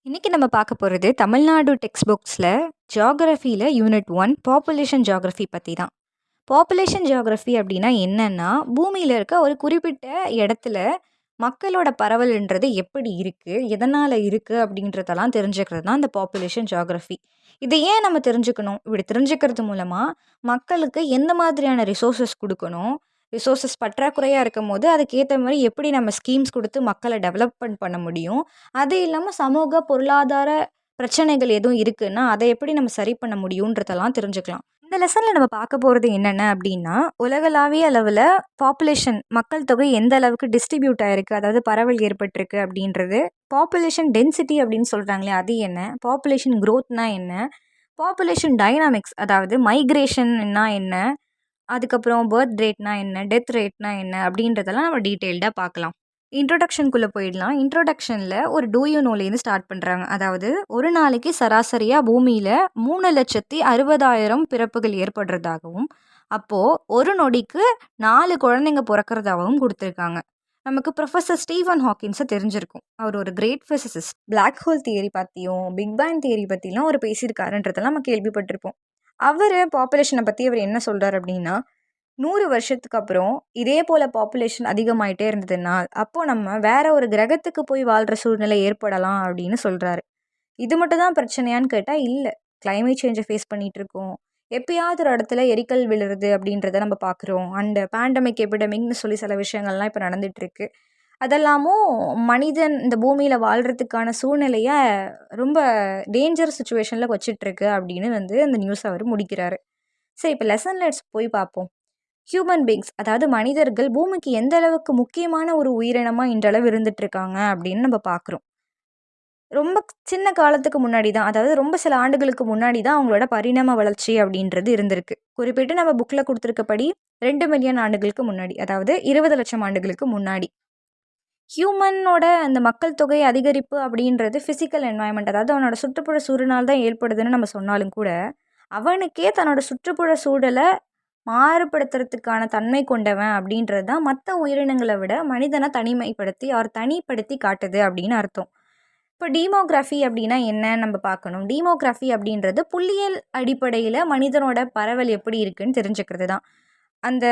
இன்னைக்கு நம்ம பார்க்க போகிறது தமிழ்நாடு டெக்ஸ்ட் புக்ஸில் ஜியாகிரஃபியில் யூனிட் 1 பாப்புலேஷன் ஜியாகிரஃபி பற்றி தான். பாப்புலேஷன் ஜியாகிரஃபி அப்படின்னா என்னன்னா, பூமியில் இருக்க ஒரு குறிப்பிட்ட இடத்துல மக்களோட பரவல்ன்றது எப்படி இருக்குது, எதனால் இருக்குது அப்படின்றதெல்லாம் தெரிஞ்சுக்கிறது தான் இந்த பாப்புலேஷன் ஜியாகிரஃபி. இதை ஏன் நம்ம தெரிஞ்சுக்கணும்? இப்படி தெரிஞ்சுக்கிறது மூலமாக மக்களுக்கு எந்த மாதிரியான ரிசோர்ஸஸ் கொடுக்கணும், ரிசோர்ஸஸ் பற்றாக்குறையாக இருக்கும் போது அதுக்கேற்ற மாதிரி எப்படி நம்ம ஸ்கீம்ஸ் கொடுத்து மக்களை டெவலப்மெண்ட் பண்ண முடியும், அது இல்லாமல் சமூக பொருளாதார பிரச்சனைகள் எதுவும் இருக்குன்னா அதை எப்படி நம்ம சரி பண்ண முடியுன்றதெல்லாம் தெரிஞ்சுக்கலாம். இந்த லெசனில் நம்ம பார்க்க போகிறது என்னென்ன அப்படின்னா, உலகளாவிய அளவில் பாப்புலேஷன் மக்கள் தொகை எந்த அளவுக்கு டிஸ்ட்ரிபியூட் ஆயிருக்கு, அதாவது பரவல் ஏற்பட்டிருக்கு அப்படின்றது. பாப்புலேஷன் டென்சிட்டி அப்படின்னு சொல்கிறாங்களே அது என்ன, பாப்புலேஷன் க்ரோத்னா என்ன, பாப்புலேஷன் டைனாமிக்ஸ் அதாவது மைக்ரேஷன்னா என்ன, அதுக்கப்புறம் பர்த் ரேட்னா என்ன, டெத் ரேட்னா என்ன அப்படின்றதெல்லாம் நம்ம டீட்டெயில்டாக பார்க்கலாம். இன்ட்ரோடக்ஷனுக்குள்ளே போயிடலாம். இன்ட்ரோடக்ஷனில் ஒரு டூ யூ நோலேருந்து ஸ்டார்ட் பண்ணுறாங்க. அதாவது ஒரு நாளைக்கு சராசரியாக பூமியில் 3,60,000 பிறப்புகள் ஏற்படுறதாகவும், அப்போது ஒரு நொடிக்கு 4 குழந்தைங்க பிறக்கிறதாகவும் கொடுத்துருக்காங்க. நமக்கு ப்ரொஃபஸர் ஸ்டீஃபன் ஹாக்கின்ஸை தெரிஞ்சிருக்கும். அவர் ஒரு great physicist. Black hole theory பற்றியும் பிக் பேங் தியரி பற்றிலாம் அவர் பேசியிருக்காருன்றதெல்லாம் நம்ம கேள்விப்பட்டிருப்போம். அவர் பாப்புலேஷனை பற்றி அவர் என்ன சொல்கிறார் அப்படின்னா, 100 வருஷத்துக்கு அப்புறம் இதே போல் பாப்புலேஷன் அதிகமாயிட்டே இருந்ததுன்னா அப்போது நம்ம வேற ஒரு கிரகத்துக்கு போய் வாழ்கிற சூழ்நிலை ஏற்படலாம் அப்படின்னு சொல்கிறாரு. இது மட்டும் தான் பிரச்சனையான்னு கேட்டால் இல்லை. கிளைமேட் சேஞ்சை ஃபேஸ் பண்ணிகிட்டு இருக்கோம். எப்பயாவது ஒரு இடத்துல எரிக்கல் விழுறது அப்படின்றத நம்ம பார்க்குறோம். அண்ட் பேண்டமிக் எபிடமிக்னு சொல்லி சில விஷயங்கள்லாம் இப்போ நடந்துகிட்ருக்கு. அதெல்லாமும் மனிதன் இந்த பூமியில் வாழ்கிறதுக்கான சூழ்நிலையை ரொம்ப டேஞ்சர் சுச்சுவேஷனில் வச்சிட்ருக்கு அப்படின்னு அந்த நியூஸ் அவர் முடிக்கிறாரு. சரி, இப்போ லெசன் லெட்ஸ் போய் பார்ப்போம். ஹியூமன் பீங்ஸ் அதாவது மனிதர்கள் பூமிக்கு எந்த அளவுக்கு முக்கியமான ஒரு உயிரினமாக இன்றளவு இருந்துகிட்ருக்காங்க அப்படின்னு நம்ம பார்க்குறோம். ரொம்ப சின்ன காலத்துக்கு முன்னாடி தான், அதாவது ரொம்ப சில ஆண்டுகளுக்கு முன்னாடி தான் அவங்களோட பரிணாம வளர்ச்சி அப்படின்றது இருந்திருக்கு. குறிப்பிட்டு நம்ம புக்கில் கொடுத்துருக்கப்படி 2 மில்லியன் ஆண்டுகளுக்கு முன்னாடி, அதாவது 20 லட்சம் ஆண்டுகளுக்கு முன்னாடி. ஹியூமனோட அந்த மக்கள் தொகை அதிகரிப்பு அப்படின்றது ஃபிசிக்கல் என்வாயன்மெண்ட், அதாவது அவனோட சுற்றுப்புற சூழனால் தான் ஏற்படுதுன்னு நம்ம சொன்னாலும் கூட, அவனுக்கே தன்னோட சுற்றுப்புற சூழலை மாறுபடுத்துறதுக்கான தன்மை கொண்டவன் அப்படின்றது தான் மற்ற உயிரினங்களை விட மனிதனை தனிமைப்படுத்தி அவர் தனிப்படுத்தி காட்டுது அப்படின்னு அர்த்தம். இப்போ டீமோகிராஃபி அப்படின்னா என்னன்னு நம்ம பார்க்கணும். டீமோகிராஃபி அப்படின்றது புள்ளியியல் அடிப்படையில் மனிதனோட பரவல் எப்படி இருக்குன்னு தெரிஞ்சுக்கிறது தான். அந்த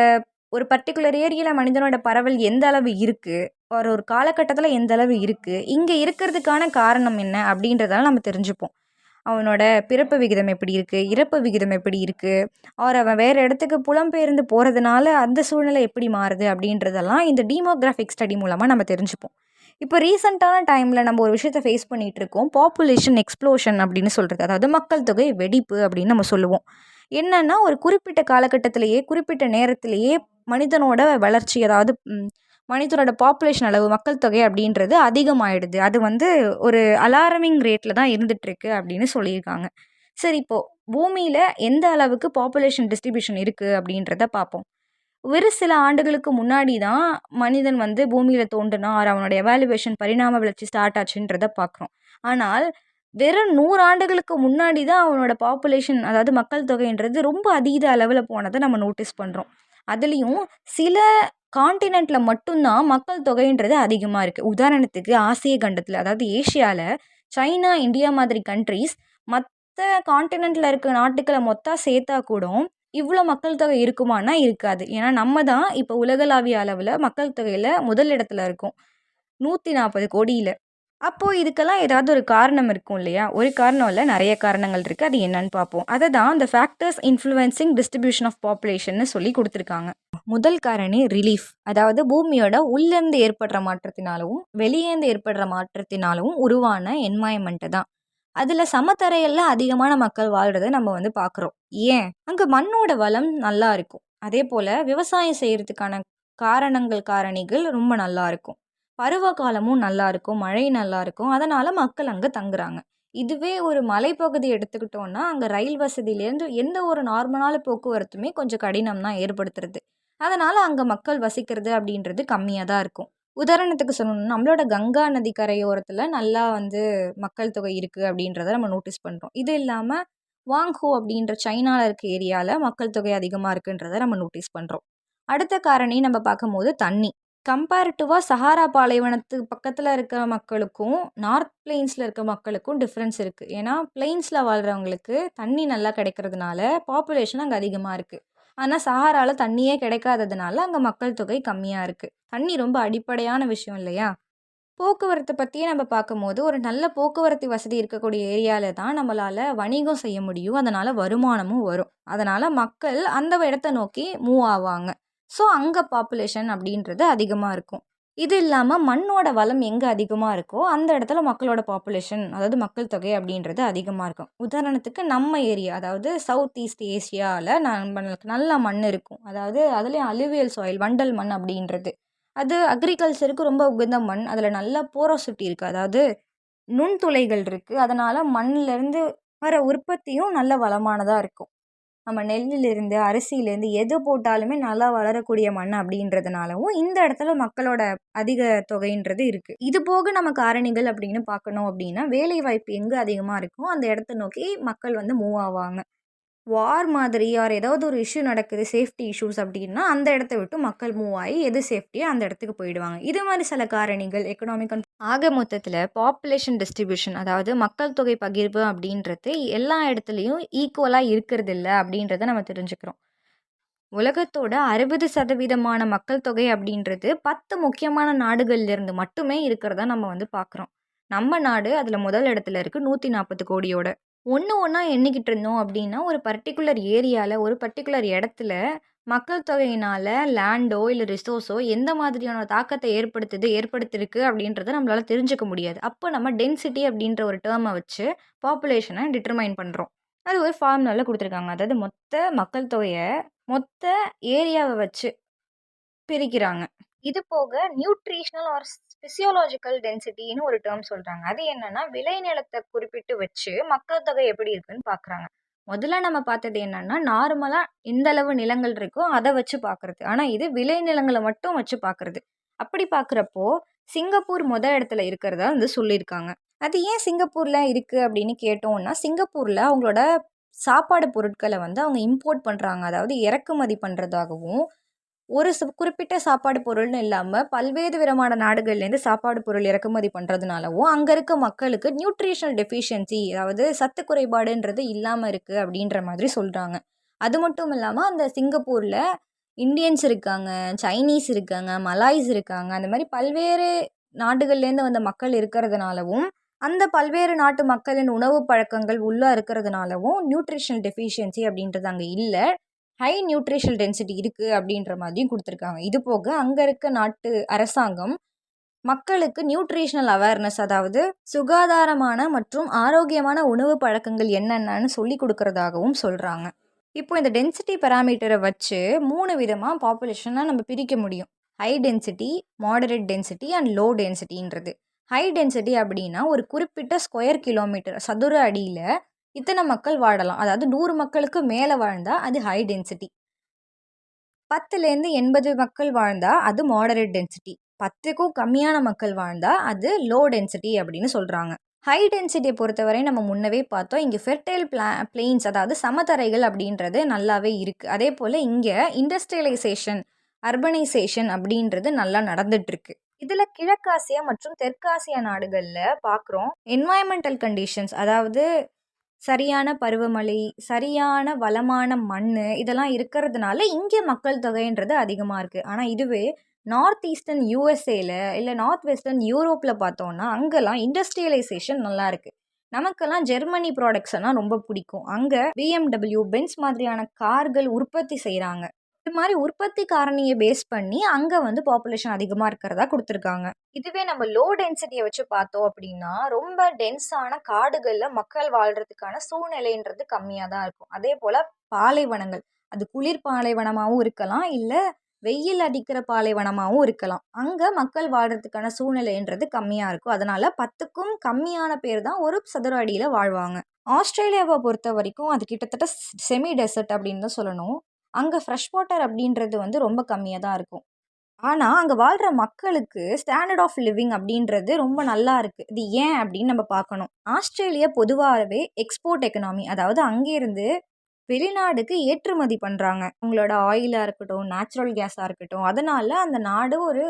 ஒரு பர்டிகுலர் ஏரியாவில் மனிதனோட பரவல் எந்த அளவு இருக்குது, ஒரு காலகட்டத்தில் எந்த அளவு இருக்குது, இங்கே இருக்கிறதுக்கான காரணம் என்ன அப்படின்றதெல்லாம் நம்ம தெரிஞ்சுப்போம். அவனோட பிறப்பு விகிதம் எப்படி இருக்குது, இறப்பு விகிதம் எப்படி இருக்குது, அவன் வேறு இடத்துக்கு புலம்பெயர்ந்து போகிறதுனால அந்த சூழ்நிலை எப்படி மாறுது அப்படின்றதெல்லாம் இந்த டீமோகிராஃபிக் ஸ்டடி மூலமாக நம்ம தெரிஞ்சுப்போம். இப்போ ரீசெண்டான டைமில் நம்ம ஒரு விஷயத்தை ஃபேஸ் பண்ணிகிட்டு இருக்கோம். பாப்புலேஷன் எக்ஸ்ப்ளோஷன் அப்படின்னு சொல்கிறது, அதாவது மக்கள் தொகை வெடிப்பு அப்படின்னு நம்ம சொல்லுவோம். என்னென்னா ஒரு குறிப்பிட்ட காலகட்டத்திலேயே குறிப்பிட்ட நேரத்திலேயே மனிதனோட வளர்ச்சி, அதாவது மனிதனோட பாப்புலேஷன் அளவு மக்கள் தொகை அப்படின்றது அதிகமாகிடுது. அது ஒரு அலாரமிங் ரேட்டில் தான் இருந்துகிட்ருக்கு அப்படின்னு சொல்லியிருக்காங்க. சரி, இப்போது பூமியில் எந்த அளவுக்கு பாப்புலேஷன் டிஸ்ட்ரிபியூஷன் இருக்குது அப்படின்றத பார்ப்போம். ஒரு சில ஆண்டுகளுக்கு முன்னாடி தான் மனிதன் பூமியில் தோன்றினார், அவனோட எவாலுவேஷன் பரிணாம வளர்ச்சி ஸ்டார்ட் ஆச்சுன்றத பார்க்குறோம். ஆனால் வெறும் 100 ஆண்டுகளுக்கு முன்னாடி தான் அவனோட பாப்புலேஷன், அதாவது மக்கள் தொகைன்றது ரொம்ப அதீத அளவில் போனதை நம்ம நோட்டீஸ் பண்ணுறோம். அதுலேயும் சில காண்டினென்ட்டில் மட்டும்தான் மக்கள் தொகைன்றது அதிகமாக இருக்குது. உதாரணத்துக்கு ஆசிய கண்டத்தில், அதாவது ஏஷியாவில் சைனா, இந்தியா மாதிரி கண்ட்ரீஸ் மற்ற காண்டினென்ட்டில் இருக்க நாட்டுக்களை மொத்தம் சேர்த்தா கூட இவ்வளோ மக்கள் தொகை இருக்குமானா இருக்காது. ஏன்னா நம்ம தான் இப்போ உலகளாவிய அளவில் மக்கள் தொகையில் முதல் இடத்துல இருக்கோம், 140 கோடியில். அப்போது இதுக்கெல்லாம் ஏதாவது ஒரு காரணம் இருக்கும் இல்லையா? ஒரு காரணம் இல்லை, நிறைய காரணங்கள் இருக்குது. அது என்னன்னு பார்ப்போம். அதை தான் இந்த ஃபேக்டர்ஸ் இன்ஃப்ளூயன்சிங் டிஸ்ட்ரிபியூஷன் ஆஃப் பாப்புலேஷன்னு சொல்லி கொடுத்துருக்காங்க. முதல் காரணி ரிலீஃப், அதாவது பூமியோட உள்ளேருந்து ஏற்படுற மாற்றத்தினாலும் வெளியேந்து ஏற்படுற மாற்றத்தினாலும் உருவான என்வாயன்மெண்ட்டு தான். அதில் சமத்தரையெல்லாம் அதிகமான மக்கள் வாழ்கிறத நம்ம பார்க்குறோம். ஏன்? அங்கே மண்ணோட வளம் நல்லா இருக்கும். அதே போல் விவசாயம் செய்கிறதுக்கான காரணிகள் ரொம்ப நல்லா இருக்கும். பருவ காலமும் நல்லா இருக்கும், மழை நல்லா இருக்கும். அதனால் மக்கள் அங்கே தங்குறாங்க. இதுவே ஒரு மலைப்பகுதி எடுத்துக்கிட்டோன்னா அங்கே ரயில் வசதியிலேருந்து எந்த ஒரு நார்மலான போக்குவரத்துமே கொஞ்சம் கடினம் தான் ஏற்படுத்துறது. அதனால் அங்கே மக்கள் வசிக்கிறது அப்படின்றது கம்மியாக தான் இருக்கும். உதாரணத்துக்கு சொல்லணும்னா நம்மளோட கங்கா நதி கரையோரத்தில் நல்லா மக்கள் தொகை இருக்குது அப்படின்றத நம்ம நோட்டீஸ் பண்ணுறோம். இது இல்லாமல் வாங்ஹோ அப்படின்ற சைனாவில் இருக்க ஏரியாவில் மக்கள் தொகை அதிகமாக இருக்குன்றதை நம்ம நோட்டீஸ் பண்ணுறோம். அடுத்த காரணி நம்ம பார்க்கும்போது தண்ணி. கம்பேரிட்டிவாக சஹாரா பாலைவனத்துக்கு பக்கத்தில் இருக்கிற மக்களுக்கும் நார்த் பிளெயின்ஸில் இருக்க மக்களுக்கும் டிஃப்ரென்ஸ் இருக்குது. ஏன்னா பிளெயின்ஸில் வாழ்கிறவங்களுக்கு தண்ணி நல்லா கிடைக்கிறதுனால பாப்புலேஷன் அங்கே அதிகமாக இருக்குது. ஆனால் சஹாராவில் தண்ணியே கிடைக்காததுனால அங்கே மக்கள் தொகை கம்மியாக இருக்குது. தண்ணி ரொம்ப அடிப்படையான விஷயம் இல்லையா? போக்குவரத்து பற்றியே நம்ம பார்க்கும்போது ஒரு நல்ல போக்குவரத்து வசதி இருக்கக்கூடிய ஏரியாவில் தான் நம்மளால் வணிகம் செய்ய முடியும். அதனால் வருமானமும் வரும். அதனால் மக்கள் அந்த இடத்த நோக்கி மூவ் ஆவாங்க. ஸோ அங்கே பாப்புலேஷன் அப்படின்றது அதிகமாக இருக்கும். இது இல்லாமல் மண்ணோட வளம் எங்கே அதிகமாக இருக்கோ அந்த இடத்துல மக்களோட பாப்புலேஷன், அதாவது மக்கள் தொகை அப்படின்றது அதிகமாக இருக்கும். உதாரணத்துக்கு நம்ம ஏரியா, அதாவது சவுத் ஈஸ்ட் ஏஷியாவில் நம்மளுக்கு நல்ல மண் இருக்கும். அதாவது அதுலேயும் அலுவியல் சாயில், வண்டல் மண் அப்படின்றது அது அக்ரிகல்ச்சருக்கு ரொம்ப உகந்த மண். அதில் நல்ல போரோசிட்டி இருக்குது, அதாவது நுண்துளைகள் இருக்குது. அதனால் மண்ணிலேருந்து வர உற்பத்தியும் நல்ல வளமானதாக இருக்கும். நம்ம நெல்லிலிருந்து அரிசியிலேருந்து எது போட்டாலுமே நல்லா வளரக்கூடிய மண் அப்படின்றதுனாலவும் இந்த இடத்துல மக்களோட அதிக தொகைன்றது இருக்குது. இது போக நம்ம காரணிகள் அப்படின்னு பார்க்கணும் அப்படின்னா வேலை வாய்ப்பு எங்கே அதிகமாக இருக்கோ அந்த இடத்த நோக்கி மக்கள் வந்து மூவ் ஆவாங்க. வார் மாதிரி ஆர் ஏதாவது ஒரு இஷ்யூ நடக்குது, சேஃப்டி இஷ்யூஸ் அப்படின்னா அந்த இடத்த விட்டு மக்கள் மூவ் ஆகி எது சேஃப்டியோ அந்த இடத்துக்கு போயிடுவாங்க. இது மாதிரி சில காரணிகள் எக்கனாமிக் ஆக மொத்தத்தில் பாப்புலேஷன் டிஸ்ட்ரிபியூஷன், அதாவது மக்கள் தொகை பகிர்வு அப்படின்றது எல்லா இடத்துலையும் ஈக்குவலாக இருக்கிறது இல்லை அப்படின்றத நம்ம தெரிஞ்சுக்கிறோம். உலகத்தோட 60% மக்கள் தொகை அப்படின்றது 10 முக்கியமான நாடுகள்லேருந்து மட்டுமே இருக்கிறதா நம்ம வந்து பார்க்குறோம். நம்ம நாடு அதில் முதல் இடத்துல இருக்குது 140 கோடியோட. ஒன்று ஒன்றா எண்ணிக்கிட்டு இருந்தோம் அப்படின்னா ஒரு பர்டிகுலர் ஏரியாவில் ஒரு பர்டிகுலர் இடத்துல மக்கள் தொகையினால் லேண்டோ இல்லை ரிசோர்ஸோ எந்த மாதிரியான தாக்கத்தை ஏற்படுத்திருக்கு அப்படின்றத நம்மளால் தெரிஞ்சுக்க முடியாது. அப்போ நம்ம டென்சிட்டி அப்படின்ற ஒரு டேர்மை வச்சு பாப்புலேஷனை டிட்டர்மைன் பண்ணுறோம். அது ஒரு ஃபார்முலாவில் கொடுத்துருக்காங்க. அதாவது மொத்த மக்கள் தொகையை மொத்த ஏரியாவை வச்சு பிரிக்கிறாங்க. இது போக நியூட்ரிஷனல் ஆர் ஃபிசியோலாஜிக்கல் டென்சிட்டின்னு ஒரு டேர்ம் சொல்கிறாங்க. அது என்னன்னா விளைநிலத்தை குறிப்பிட்டு வச்சு மக்கள் தொகை எப்படி இருக்குன்னு பார்க்குறாங்க. முதல்ல நம்ம பார்த்தது என்னன்னா நார்மலாக எந்த அளவு நிலங்கள் இருக்கோ அதை வச்சு பார்க்குறது. ஆனால் இது விளைநிலங்களை மட்டும் வச்சு பார்க்குறது. அப்படி பார்க்குறப்போ சிங்கப்பூர் முதல் இடத்துல இருக்கிறதா வந்து சொல்லியிருக்காங்க. அது ஏன் சிங்கப்பூரில் இருக்குது அப்படின்னு கேட்டோம்னா சிங்கப்பூரில் அவங்களோட சாப்பாடு பொருட்களை வந்து அவங்க இம்போர்ட் பண்ணுறாங்க. அதாவது இறக்குமதி பண்ணுறதாகவும் ஒரு குறிப்பிட்ட சாப்பாடு பொருள்னு இல்லாமல் பல்வேறு விதமான நாடுகள்லேருந்து சாப்பாடு பொருள் இறக்குமதி பண்ணுறதுனாலவும் அங்கே இருக்க மக்களுக்கு நியூட்ரிஷனல் டெஃபிஷியன்சி, அதாவது சத்து குறைபாடுன்றது இல்லாமல் இருக்குது அப்படின்ற மாதிரி சொல்கிறாங்க. அது மட்டும் இல்லாமல் அந்த சிங்கப்பூரில் இந்தியன்ஸ் இருக்காங்க, சைனீஸ் இருக்காங்க, மலாய்ஸ் இருக்காங்க. அந்த மாதிரி பல்வேறு நாடுகள்லேருந்து வந்த மக்கள் இருக்கிறதுனாலவும் அந்த பல்வேறு நாட்டு மக்களின் உணவு பழக்கங்கள் உள்ளே இருக்கிறதுனாலவும் நியூட்ரிஷனல் டெஃபிஷியன்சி அப்படின்றது அங்கே இல்லை, ஹை நியூட்ரிஷனல் டென்சிட்டி இருக்குது அப்படின்ற மாதிரியும் கொடுத்துருக்காங்க. இது போக அங்கே இருக்க நாட்டு அரசாங்கம் மக்களுக்கு நியூட்ரிஷனல் அவேர்னஸ், அதாவது சுகாதாரமான மற்றும் ஆரோக்கியமான உணவு பழக்கங்கள் என்னென்னு சொல்லி கொடுக்கறதாகவும் சொல்கிறாங்க. இப்போ இந்த டென்சிட்டி பேராமீட்டரை வச்சு 3 விதமாக பாப்புலேஷனை நம்ம பிரிக்க முடியும். High density, moderate density and low டென்சிட்டின்றது. ஹை டென்சிட்டி அப்படின்னா ஒரு குறிப்பிட்ட ஸ்கொயர் கிலோமீட்டர் சதுர அடியில் இத்தனை மக்கள் வாழலாம். அதாவது 100 மக்களுக்கு மேலே வாழ்ந்தால் அது ஹை டென்சிட்டி. 10லேருந்து 80 மக்கள் வாழ்ந்தால் அது மாடரேட் டென்சிட்டி. 10க்கும் கம்மியான மக்கள் வாழ்ந்தால் அது லோ டென்சிட்டி அப்படின்னு சொல்கிறாங்க. ஹை டென்சிட்டியை பொறுத்தவரை நம்ம முன்னவே பார்த்தோம், இங்கே ஃபெர்டைல் பிளெயின்ஸ், அதாவது சமதரைகள் அப்படின்றது நல்லாவே இருக்குது. அதே போல் இங்கே இண்டஸ்ட்ரியலைசேஷன், அர்பனைசேஷன் அப்படின்றது நல்லா நடந்துட்டுருக்கு. இதில் கிழக்காசியா மற்றும் தெற்காசியா நாடுகளில் பார்க்குறோம் என்வாயன்மெண்டல் கண்டிஷன்ஸ், அதாவது சரியான பருவமழை, சரியான வளமான மண் இதெல்லாம் இருக்கிறதுனால இங்கே மக்கள் தொகைன்றது அதிகமாக இருக்குது. ஆனால் இதுவே நார்த் ஈஸ்டர்ன் யூஎஸ்ஏல இல்லை நார்த் வெஸ்டர்ன் யூரோப்பில் பார்த்தோன்னா அங்கெல்லாம் இண்டஸ்ட்ரியலைசேஷன் நல்லா இருக்குது. நமக்கெல்லாம் ஜெர்மனி ப்ராடக்ட்ஸ் எல்லாம் ரொம்ப பிடிக்கும். அங்கே BMW, பென்ஸ் மாதிரியான கார்கள் உற்பத்தி செய்கிறாங்க. இது மாதிரி உற்பத்தி காரணியை பேஸ் பண்ணி அங்கே வந்து பாப்புலேஷன் அதிகமாக இருக்கிறதா கொடுத்துருக்காங்க. இதுவே நம்ம லோ டென்சிட்டியை வச்சு பார்த்தோம் அப்படின்னா ரொம்ப டென்ஸான காடுகளில் மக்கள் வாழ்கிறதுக்கான சூழ்நிலைன்றது கம்மியாக தான் இருக்கும். அதே போல் பாலைவனங்கள், அது குளிர் பாலைவனமாகவும் இருக்கலாம், இல்லை வெயில் அடிக்கிற பாலைவனமாகவும் இருக்கலாம். அங்கே மக்கள் வாழ்கிறதுக்கான சூழ்நிலைன்றது கம்மியாக இருக்கும். அதனால் 10க்கும் கம்மியான பேர் தான் ஒரு சதுர அடியில் வாழ்வாங்க. ஆஸ்திரேலியாவை பொறுத்த வரைக்கும் அது கிட்டத்தட்ட செமி டெசர்ட் அப்படின்னு தான் சொல்லணும். அங்கே ஃப்ரெஷ் வாட்டர் அப்படின்றது வந்து ரொம்ப கம்மியாக தான் இருக்கும். ஆனால் அங்கே வாழ்கிற மக்களுக்கு ஸ்டாண்டர்ட் ஆஃப் லிவிங் அப்படின்றது ரொம்ப நல்லா இருக்குது. இது ஏன் அப்படின்னு நம்ம பார்க்கணும். ஆஸ்திரேலியா பொதுவாகவே எக்ஸ்போர்ட் எக்கனாமி, அதாவது அங்கேருந்து வெளிநாடுக்கு ஏற்றுமதி பண்ணுறாங்க. அவங்களோட ஆயிலாக இருக்கட்டும், நேச்சுரல் கேஸாக இருக்கட்டும். அதனால் அந்த நாடு ஒரு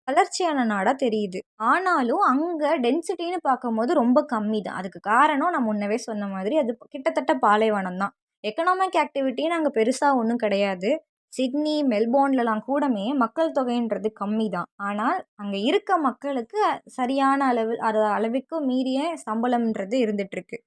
வளர்ச்சியான நாடா தெரியுது. ஆனாலும் அங்க டென்சிட்டின்னு பார்க்கும்போது ரொம்ப கம்மி தான். அதுக்கு காரணம் நான் முன்னவே சொன்ன மாதிரி அது கிட்டத்தட்ட பாலைவனம் தான். எக்கனாமிக் ஆக்டிவிட்டின்னு அங்க பெருசா ஒண்ணும் கிடையாது. சிட்னி, மெல்போர்ன்லலாம் கூடமே மக்கள் தொகைன்றது கம்மி தான். ஆனால் அங்க இருக்க மக்களுக்கு சரியான அளவுக்கு மீறிய சம்பளம்ன்றது இருந்துட்டுருக்கு.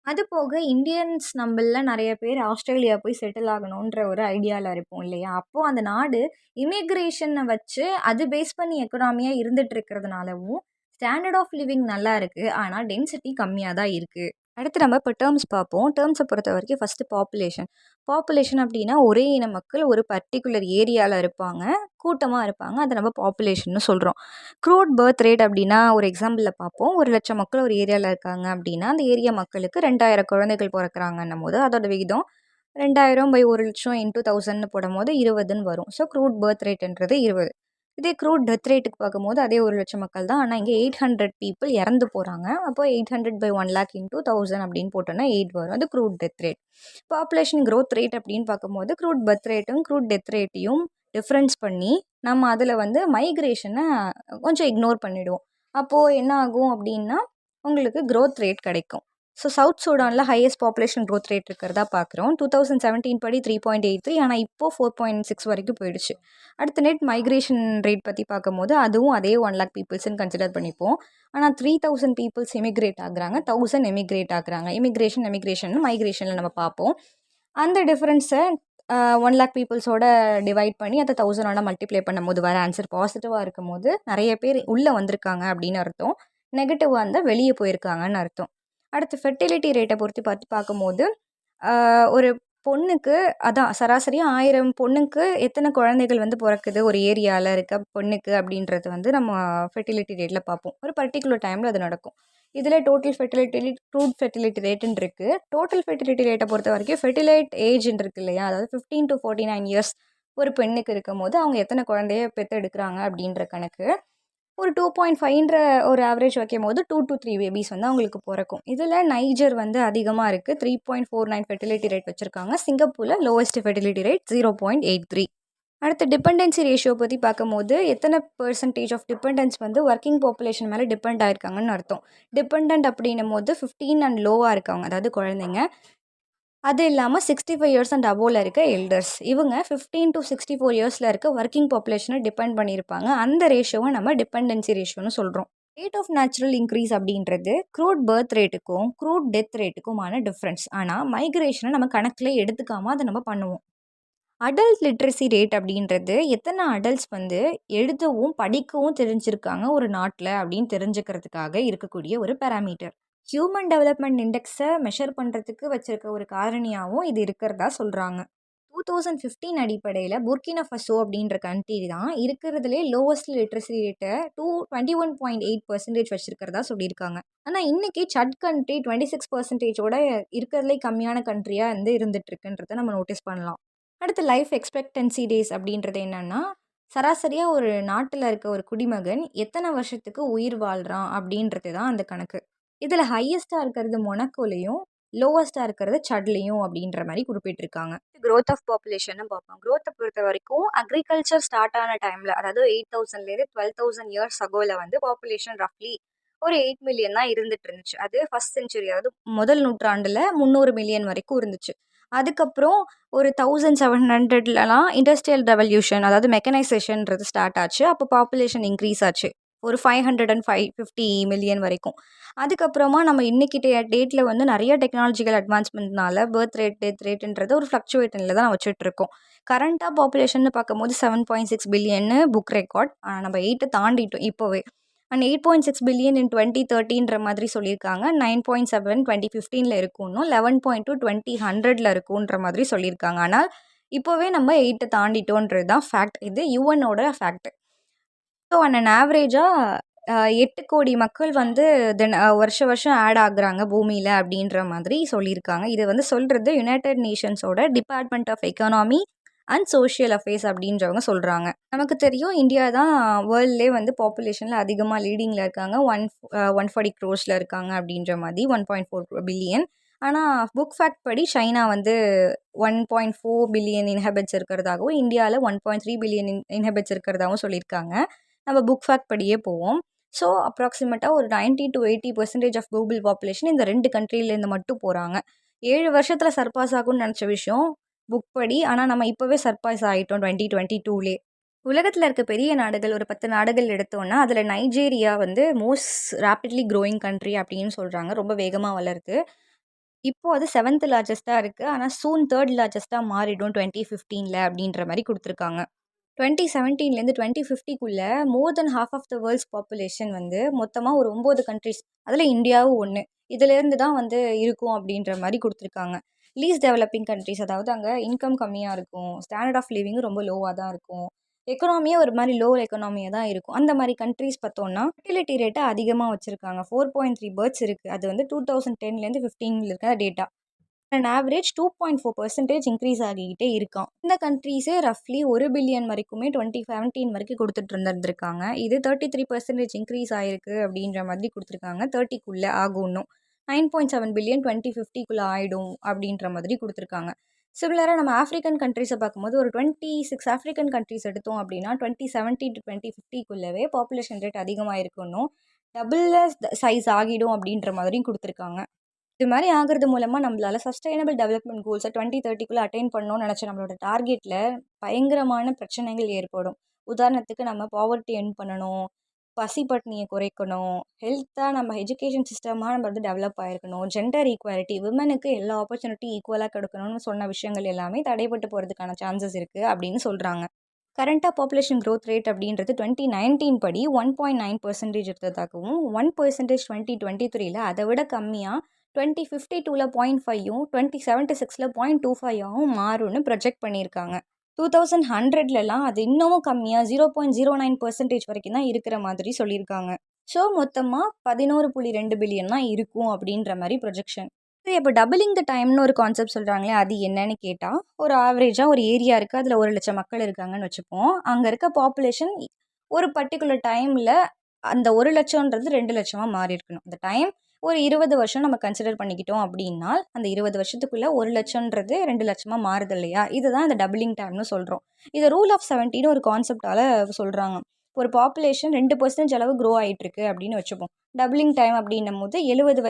அது போக இந்தியன்ஸ் நம்மள்ல நெறைய பேர் ஆஸ்திரேலியா போய் செட்டில் ஆகணுன்ற ஒரு ஐடியால இருப்போம் இல்லையா? அப்போ அந்த நாடு இமிகிரேஷன வச்சு அது பேஸ் பண்ணி எக்கனாமியா இருந்துட்டு இருக்கிறதுனாலவும், ஸ்டாண்டர்ட் ஆஃப் லிவிங் நல்லா இருக்கு. ஆனா டென்சிட்டி கம்மியா தான் இருக்கு. அடுத்து நம்ம இப்போ டெர்ம்ஸ் பார்ப்போம். டெர்ம்ஸ பொறுத்தவரைக்கும் ஃபர்ஸ்ட்டு பாப்புலேஷன். பாப்புலேஷன் அப்டின்னா ஒரே இன மக்கள் ஒரு பர்ட்டிகுலர் ஏரியால இருப்பாங்க. கூட்டமா இருப்பாங்க. அத நம்ம பாப்புலேஷன்னு சொல்றோம். க்ரூட் பர்த் ரேட் அப்டின்னா ஒரு எக்ஸாம்பிள்ல பார்ப்போம். 1,00,000 மக்கள் ஒரு ஏரியால இருக்காங்க அப்டின்னா, அந்த ஏரியா மக்களுக்கு 2,000 குழந்தைகள் பொறக்குறாங்கன்னும்போது, அதோட விகிதம் 2,000/1,00,000 இன்டூ 1000ன்னு போடும்போது 20ன்னு வரும். ஸோ க்ரூட் பர்த் ரேட்ன்றது 20. இதே க்ரூட் டெத் ரேட்டுக்கு பார்க்கும்போது அதே 1,00,000 மக்கள் தான். ஆனா இங்க 800 பீப்பிள் இறந்து போறாங்க. அப்போ 800/1,00,000 இன்டூ 1000 அப்படின்னு போட்டோம்னா 8 வரும். அது crude death rate. Population growth rate அப்படின்னு பார்க்கும்போது க்ரூட் பர்த் ரேட்டும், க்ரூட் டெத் ரேட்டையும் டிஃபரன்ஸ் பண்ணி நம்ம அதில வந்து மைக்ரேஷன கொஞ்சம் இக்னோர் பண்ணிடுவோம். அப்போ என்ன ஆகும் அப்படின்னா, உங்களுக்கு குரோத் ரேட் கிடைக்கும். ஸோ சவுத் சூடான்ல ஹையஸ்ட் பாப்புலேஷன் குரோத் ரேட் இருக்கிறதா பார்க்குறோம். 2017 படி 3.83 ஆனா இப்போ 4.6 வரைக்கும் போயிடுச்சு. அடுத்து நெட் மைக்ரேஷன் ரேட் பத்தி பார்க்கும்போது, அதுவும் அதே 1,00,000 பீப்பிள்ஸ்ன்னு கன்சிடர் பண்ணிப்போம். ஆனா 3,000 பீப்பிள்ஸ் இமிகிரேட் ஆகுறாங்க. 1,000 எமிகிரேட் ஆகுறாங்க. எமிகிரேஷன், மைக்ரேஷன்ல நம்ம பார்ப்போம். அந்த டிஃபரன்ஸ 1,00,000 பீப்பிள்ஸோட டிவைட் பண்ணி அத 1000ஆல மல்டிப்ளை பண்ணும்போது வர ஆன்சர் பாசிட்டிவா இருக்கும்போது, நெறைய பேர் உள்ள வந்திருக்காங்க அப்படின்னு அர்த்தம். நெகட்டிவா இருந்தா வெளிய போயிருக்காங்கன்னு அர்த்தம். அடுத்து ஃபெர்டிலிட்டி ரேட்ட பொறுத்து பார்க்கும்போது, ஆ ஒரு பொண்ணுக்கு அதான் சராசரியா 1000 பொண்ணுக்கு எத்தன குழந்தைகள் வந்து பொறக்குது ஒரு ஏரியால இருக்க பொண்ணுக்கு அப்படின்றது வந்து நம்ம ஃபெர்டிலிட்டி ரேட்ல பார்ப்போம். ஒரு பர்ட்டிகுலர் டைம்ல அது நடக்கும். இதில டோட்டல் ஃபெர்டிலிட்டி, ட்ரூ ஃபெர்டிலிட்டி ரேட்டுன்னு இருக்கு. டோட்டல் ஃபெர்டிலிட்டி ரேட்ட பொறுத்தவரைக்கும் ஃபெர்டிலைட் ஏஜ்ன்னு இருக்கு இல்லையா? அதாவது 15-49 இயர்ஸ் ஒரு பெண்ணுக்கு இருக்கும்போது, அவங்க எத்தன குழந்தைய பெத்தெடுக்குறாங்க அப்படின்ற கணக்கு. ஒரு 2.5ன்ற ஒரு ஆவரேஜ் வைக்கும்போது 2-3 பேபீஸ் வந்து அவங்களுக்கு பொறக்கும். இதில நைஜர் வந்து அதிகமா இருக்கு. 3.49 ஃபெர்டிலிட்டி ரேட் வச்சிருக்காங்க. சிங்கப்பூர்ல லோவஸ்ட் ஃபெர்டிலிட்டி ரேட் 0.83. அடுத்து டிபெண்டன்சி ரேஷியோ பத்தி பார்க்கும்போது, எத்தன பெர்சன்டேஜ் ஆஃப் டிபெண்டன்ஸ் வந்து வொர்க்கிங் பாப்புலேஷன் மேல டிபெண்ட் ஆயிருக்காங்கன்னு அர்த்தம். டிபெண்டன்ட் அப்படின்னும்போது 15 அண்ட் லோவா இருக்கவங்க, அதாவது குழந்தைங்க. அது இல்லாம 65 இயர்ஸ் அண்ட் அபோவ்ல இருக்க எல்டர்ஸ். இவங்க 15-64 இயர்ஸ்ல இருக்க வொர்க்கிங் பாப்புலேஷன டிபெண்ட் பண்ணியிருப்பாங்க. அந்த ரேஷியோவ நம்ம டிபெண்டன்சி ரேஷியோன்னு சொல்றோம். ரேட் ஆஃப் நேச்சுரல் இன்க்ரீஸ் அப்படின்றது க்ரூட் பர்த் ரேட்டுக்கும், க்ரூட் டெத் ரேட்டுக்குமான டிஃபரன்ஸ். ஆனா மைக்ரேஷன நம்ம கணக்கிலே எடுத்துக்காம அத நம்ம பண்ணுவோம். அடல்ட் லிட்ரசி ரேட் அப்படின்றது எத்தனை அடல்ட்ஸ் வந்து எழுதவும் படிக்கவும் தெரிஞ்சிருக்காங்க ஒரு நாட்டில் அப்படின்னு தெரிஞ்சுக்கிறதுக்காக இருக்கக்கூடிய ஒரு பேராமீட்டர். ஹியூமன் டெவலப்மெண்ட் இண்டெக்ஸை மெஷர் பண்ணுறதுக்கு வச்சிருக்க ஒரு காரணியாகவும் இது இருக்கிறதா சொல்கிறாங்க. 2015 அடிப்படையில் புர்கினா ஃபசோ அப்படின்ற கண்ட்ரி தான் இருக்கிறதுலே லோவஸ்ட் லிட்ரஸி ரேட்டை 21.8% வச்சிருக்கிறதா சொல்லியிருக்காங்க. ஆனால் இன்னைக்கு சட் கண்ட்ரி 26%ஓட இருக்கிறதுலே கம்மியான கண்ட்ரியாக வந்து இருந்துட்டு இருக்குன்றதை நம்ம நோட்டீஸ் பண்ணலாம். அடுத்து லைஃப் எக்ஸ்பெக்டன்சி டேஸ் அப்படின்றது என்னன்னா, சராசரியா ஒரு நாட்டுல இருக்க ஒரு குடிமகன் எத்தன வருஷத்துக்கு உயிர் வாழ்றான் அப்படின்றது தான் அந்த கணக்கு. இதுல ஹையஸ்ட்டா இருக்கிறது மொனாக்கோலயும், லோவஸ்ட்டா இருக்கிறது சட்லயும் அப்படின்ற மாரி குறிப்பிட்டிருக்காங்க. குரோத் ஆஃப் பாப்புலேஷன்னு பார்ப்போம். குரோத்த பொறுத்தவரைக்கும் அக்ரிகல்ச்சர் ஸ்டார்ட் ஆன டைம்ல, அதாவது 8,000லேருந்து 12,000 இயர்ஸ் அகோல வந்து பாப்புலேஷன் ரஃப்லி ஒரு 8 மில்லியன் தான் இருந்துட்டு இருந்துச்சு. அது ஃபர்ஸ்ட் செஞ்சுரி, அதாவது முதல் நூற்றாண்டுல 300 மில்லியன் வரைக்கும் இருந்துச்சு. அதுக்கப்புறம் ஒரு 1700லலாம் இண்டஸ்ட்ரியல் ரெவல்யூஷன், அதாவது மெக்கனைசேஷன்றது ஸ்டார்ட் ஆச்சு. அப்போ பாப்புலேஷன் இன்க்ரீஸ் ஆச்சு. ஒரு 550 மில்லியன் வரைக்கும். அதுக்கப்புறமா நம்ம இன்னைக்கு டேட்ல வந்து நிறைய டெக்னாலஜிக்கல் அட்வான்ஸ்மெண்ட்னால பர்த் ரேட், டெத் ரேட்ன்றது ஒரு ஃப்ளக்சுவேஷன்ல தான் வச்சுட்ருக்கோம். கரண்ட்டா பாப்புலேஷன்னு பார்க்கும்போது 7.6 பில்லியன்னு புக் ரெக்கார்ட். ஆனா நம்ம 8 தாண்டிட்டோம் இப்போவே. அண்ட் 8.6 பில்லியன் இன் 2030ன்ற மாதிரி சொல்லியிருக்காங்க. 9.7 2015ல இருக்கும்னும், 11.2 2000ல இருக்குன்ற மாதிரி சொல்லியிருக்காங்க. ஆனால் இப்போவே நம்ம 8 தாண்டிட்டோன்றது தான் ஃபேக்ட். இது யுஎன்னோட ஃபேக்ட். ஸோ ஆன் அன் ஆவரேஜா 8 கோடி மக்கள் வந்து வருஷம் வருஷம் ஆட் ஆகுறாங்க பூமியில அப்படின்ற மாதிரி சொல்லியிருக்காங்க. இது வந்து சொல்றது யுனைடெட் நேஷன்ஸோட department of economy and social affairs அப்படின்றவங்க சொல்றாங்க. நமக்கு தெரியும் இந்தியா தான் வேர்ல்ட்லேயே வந்து பாப்புலேஷன்ல அதிகமாக லீடிங்ல இருக்காங்க. 140 க்ரோர்ஸ்ல இருக்காங்க அப்படின்ற மாதிரி 1.4 பில்லியன். ஆனால் புக் ஃபேக்ட் படி சைனா வந்து 1.4 பில்லியன் இன்ஹெபிட்ஸ் இருக்கிறதாகவும், இந்தியாவில் 1.3 பில்லியன் இன்ஹெபிட்ஸ் இருக்கிறதாகவும் சொல்லியிருக்காங்க. நம்ம புக் ஃபேக்ட் படியே போவோம். ஸோ அப்ராக்சிமேட்டா ஒரு 90-80% ஆஃப் குளோபல் பாப்புலேஷன் இந்த 2 கண்ட்ரிலேருந்து மட்டும் போறாங்க. 7 வருஷத்துல சர்பாஸ் ஆகும்னு நெனச்ச விஷயம் புக் படி. ஆனா நம்ம இப்பவே சர்பாஸ் ஆயிட்டோம் 2022லே. உலகத்துல இருக்க பெரிய நாடுகள் ஒரு 10 நாடுகள் எடுத்தோம்னா, அதுல நைஜீரியா வந்து மோஸ்ட் ராபிட்லி குரோயிங் கண்ட்ரி அப்படின்னு சொல்றாங்க. ரொம்ப வேகமா வளருது. இப்போ அது 7த் லார்ஜஸ்ட்டா இருக்கு. ஆனா சூன் 3 லார்ஜஸ்ட்டா மாறிடும் 2015ல அப்படின்ற மாரி குடுத்துருக்காங்க. 2017லேருந்து 2050க்குள்ள more than half of the world's population வந்து மொத்தமா ஒரு 9 கண்ட்ரீஸ் அதில இந்தியாவும் ஒண்ணு. இதிலேருந்து தான் வந்து இருக்கும் அப்படின்ற மாரி குடுத்துருக்காங்க. லீஸ்ட் டெவலப்பிங் கண்ட்ரீஸ் அதாவது அங்க இன்கம் கம்மியா இருக்கும். ஸ்டாண்டர்ட் ஆஃப் லிவிங்கும் ரொம்ப லோவா தான் இருக்கும். எக்கனாமியே ஒரு மாரி லோ எக்கனாமியா தான் இருக்கும். அந்த மாரி கண்ட்ரீஸ் பார்த்தோம்னா, ஃபெர்டிலிட்டி ரேட்ட அதிகமா வச்சிருக்காங்க. 4.3 பர்த்ஸ் இருக்கு. அது வந்து 2010லேருந்து 15ல இருக்க டேட்டா. அண்ட் ஆவரேஜ் 2.4% இன்க்ரீஸ் ஆகிக்கிட்டே இருக்காம். இந்த கண்ட்ரீஸே ரஃப்லி 1 பில்லியன் வரைக்குமே 2017 வரைக்கும் குடுத்துட்டு இருந்திருக்காங்க. இது 33% இன்க்ரீஸ் ஆயிருக்கு அப்படின்ற மாதிரி குடுத்துருக்காங்க. 30க்குள்ள ஆகும் இன்னும். 9.7 பில்லியன் 2050க்குள்ள ஆயிடும் அப்படின்ற மாதிரி குடுத்துருக்காங்க. சிமிலரா நம்ம ஆஃப்ரிக்கன் கண்ட்ரீஸ பார்க்கும்போது ஒரு 26 ஆஃப்ரிக்கன் கண்ட்ரீஸ் எடுத்தோம் அப்படின்னா 2017-2050க்குள்ளவே பாப்புலேஷன் ரேட் அதிகமாயிருக்கு இன்னும். டபுள் சைஸ் ஆகிடும் அப்படின்ற மாதிரியும் குடுத்துருக்காங்க. இது மாரி ஆகுறது மூலமா நம்மளால சஸ்டைனபிள் டெவலப்மெண்ட் கோல்ஸ 2030க்குள்ள அட்டைன் பண்ணணும்னு நெனச்ச நம்மளோட டார்கெட்ல பயங்கரமான பிரச்சனைகள் ஏற்படும். உதாரணத்துக்கு நம்ம பாவர்ட்டி எண்ட் பண்ணணும், பசி பட்டினிய குறைக்கணும், ஹெல்த்தா நம்ம எஜுகேஷன் சிஸ்டமா நம்ம வந்து டெவலப் ஆயிருக்கணும், ஜெண்டர் ஈக்குவாலிட்டி விமனுக்கு எல்லா ஆப்பர்ச்சுனிட்டி ஈக்குவலா கிடைக்கணும்னு சொன்ன விஷயங்கள் எல்லாமே தடைப்பட்டு போறதுக்கான சான்சஸ் இருக்கு அப்படின்னு சொல்றாங்க. கரண்ட்டா பாப்புலேஷன் குரோத் ரேட் அப்படின்றது 2019 படி 1.9% இருந்ததாகவும், 1% 2023ல அத விட கம்மியா 2052ல 0.5யும், 2076ல 0.25ஆவும் மாறும்னு ப்ரொஜெக்ட் பண்ணியிருக்காங்க. 2100லலாம் அது இன்னமும் கம்மியா 0.09% வரைக்கும் தான் இருக்கிற மாதிரி சொல்லியிருக்காங்க. ஸோ மொத்தமா 11.2 பில்லியன் தான் இருக்கும் அப்படின்ற மாரி ப்ரொஜெக்ஷன். சரி அப்போ டபுளிங் த டைம்னு ஒரு கான்செப்ட் சொல்கிறாங்களே அது என்னன்னு கேட்டால் ஒரு ஆவரேஜாக ஒரு ஏரியா இருக்குது அதில் 1,00,000 மக்கள் இருக்காங்கன்னு வச்சுப்போம். அங்கே இருக்க பாப்புலேஷன் ஒரு பர்டிகுலர் டைமில் அந்த 1,00,000ன்றது 2,00,000 மாறி இருக்கணும். அந்த டைம் ஒரு 20 வருஷம் நம்ம கன்சிடர் பண்ணிக்கிட்டோம் அப்படின்னா அந்த 20 வருஷத்துக்குள்ளே 1,00,000ன்றது 2,00,000 மாறுது இல்லையா? இதுதான் அந்த டபுளிங் டைம்னு சொல்கிறோம். இதை ரூல் ஆஃப் 70ன்னு ஒரு கான்செப்டால் சொல்கிறாங்க. ஒரு பாப்புலேஷன் 2% அளவு க்ரோ ஆகிட்டு இருக்கு அப்படின்னு வச்சுப்போம். டபுளிங் டைம் அப்படின்னும் போது 70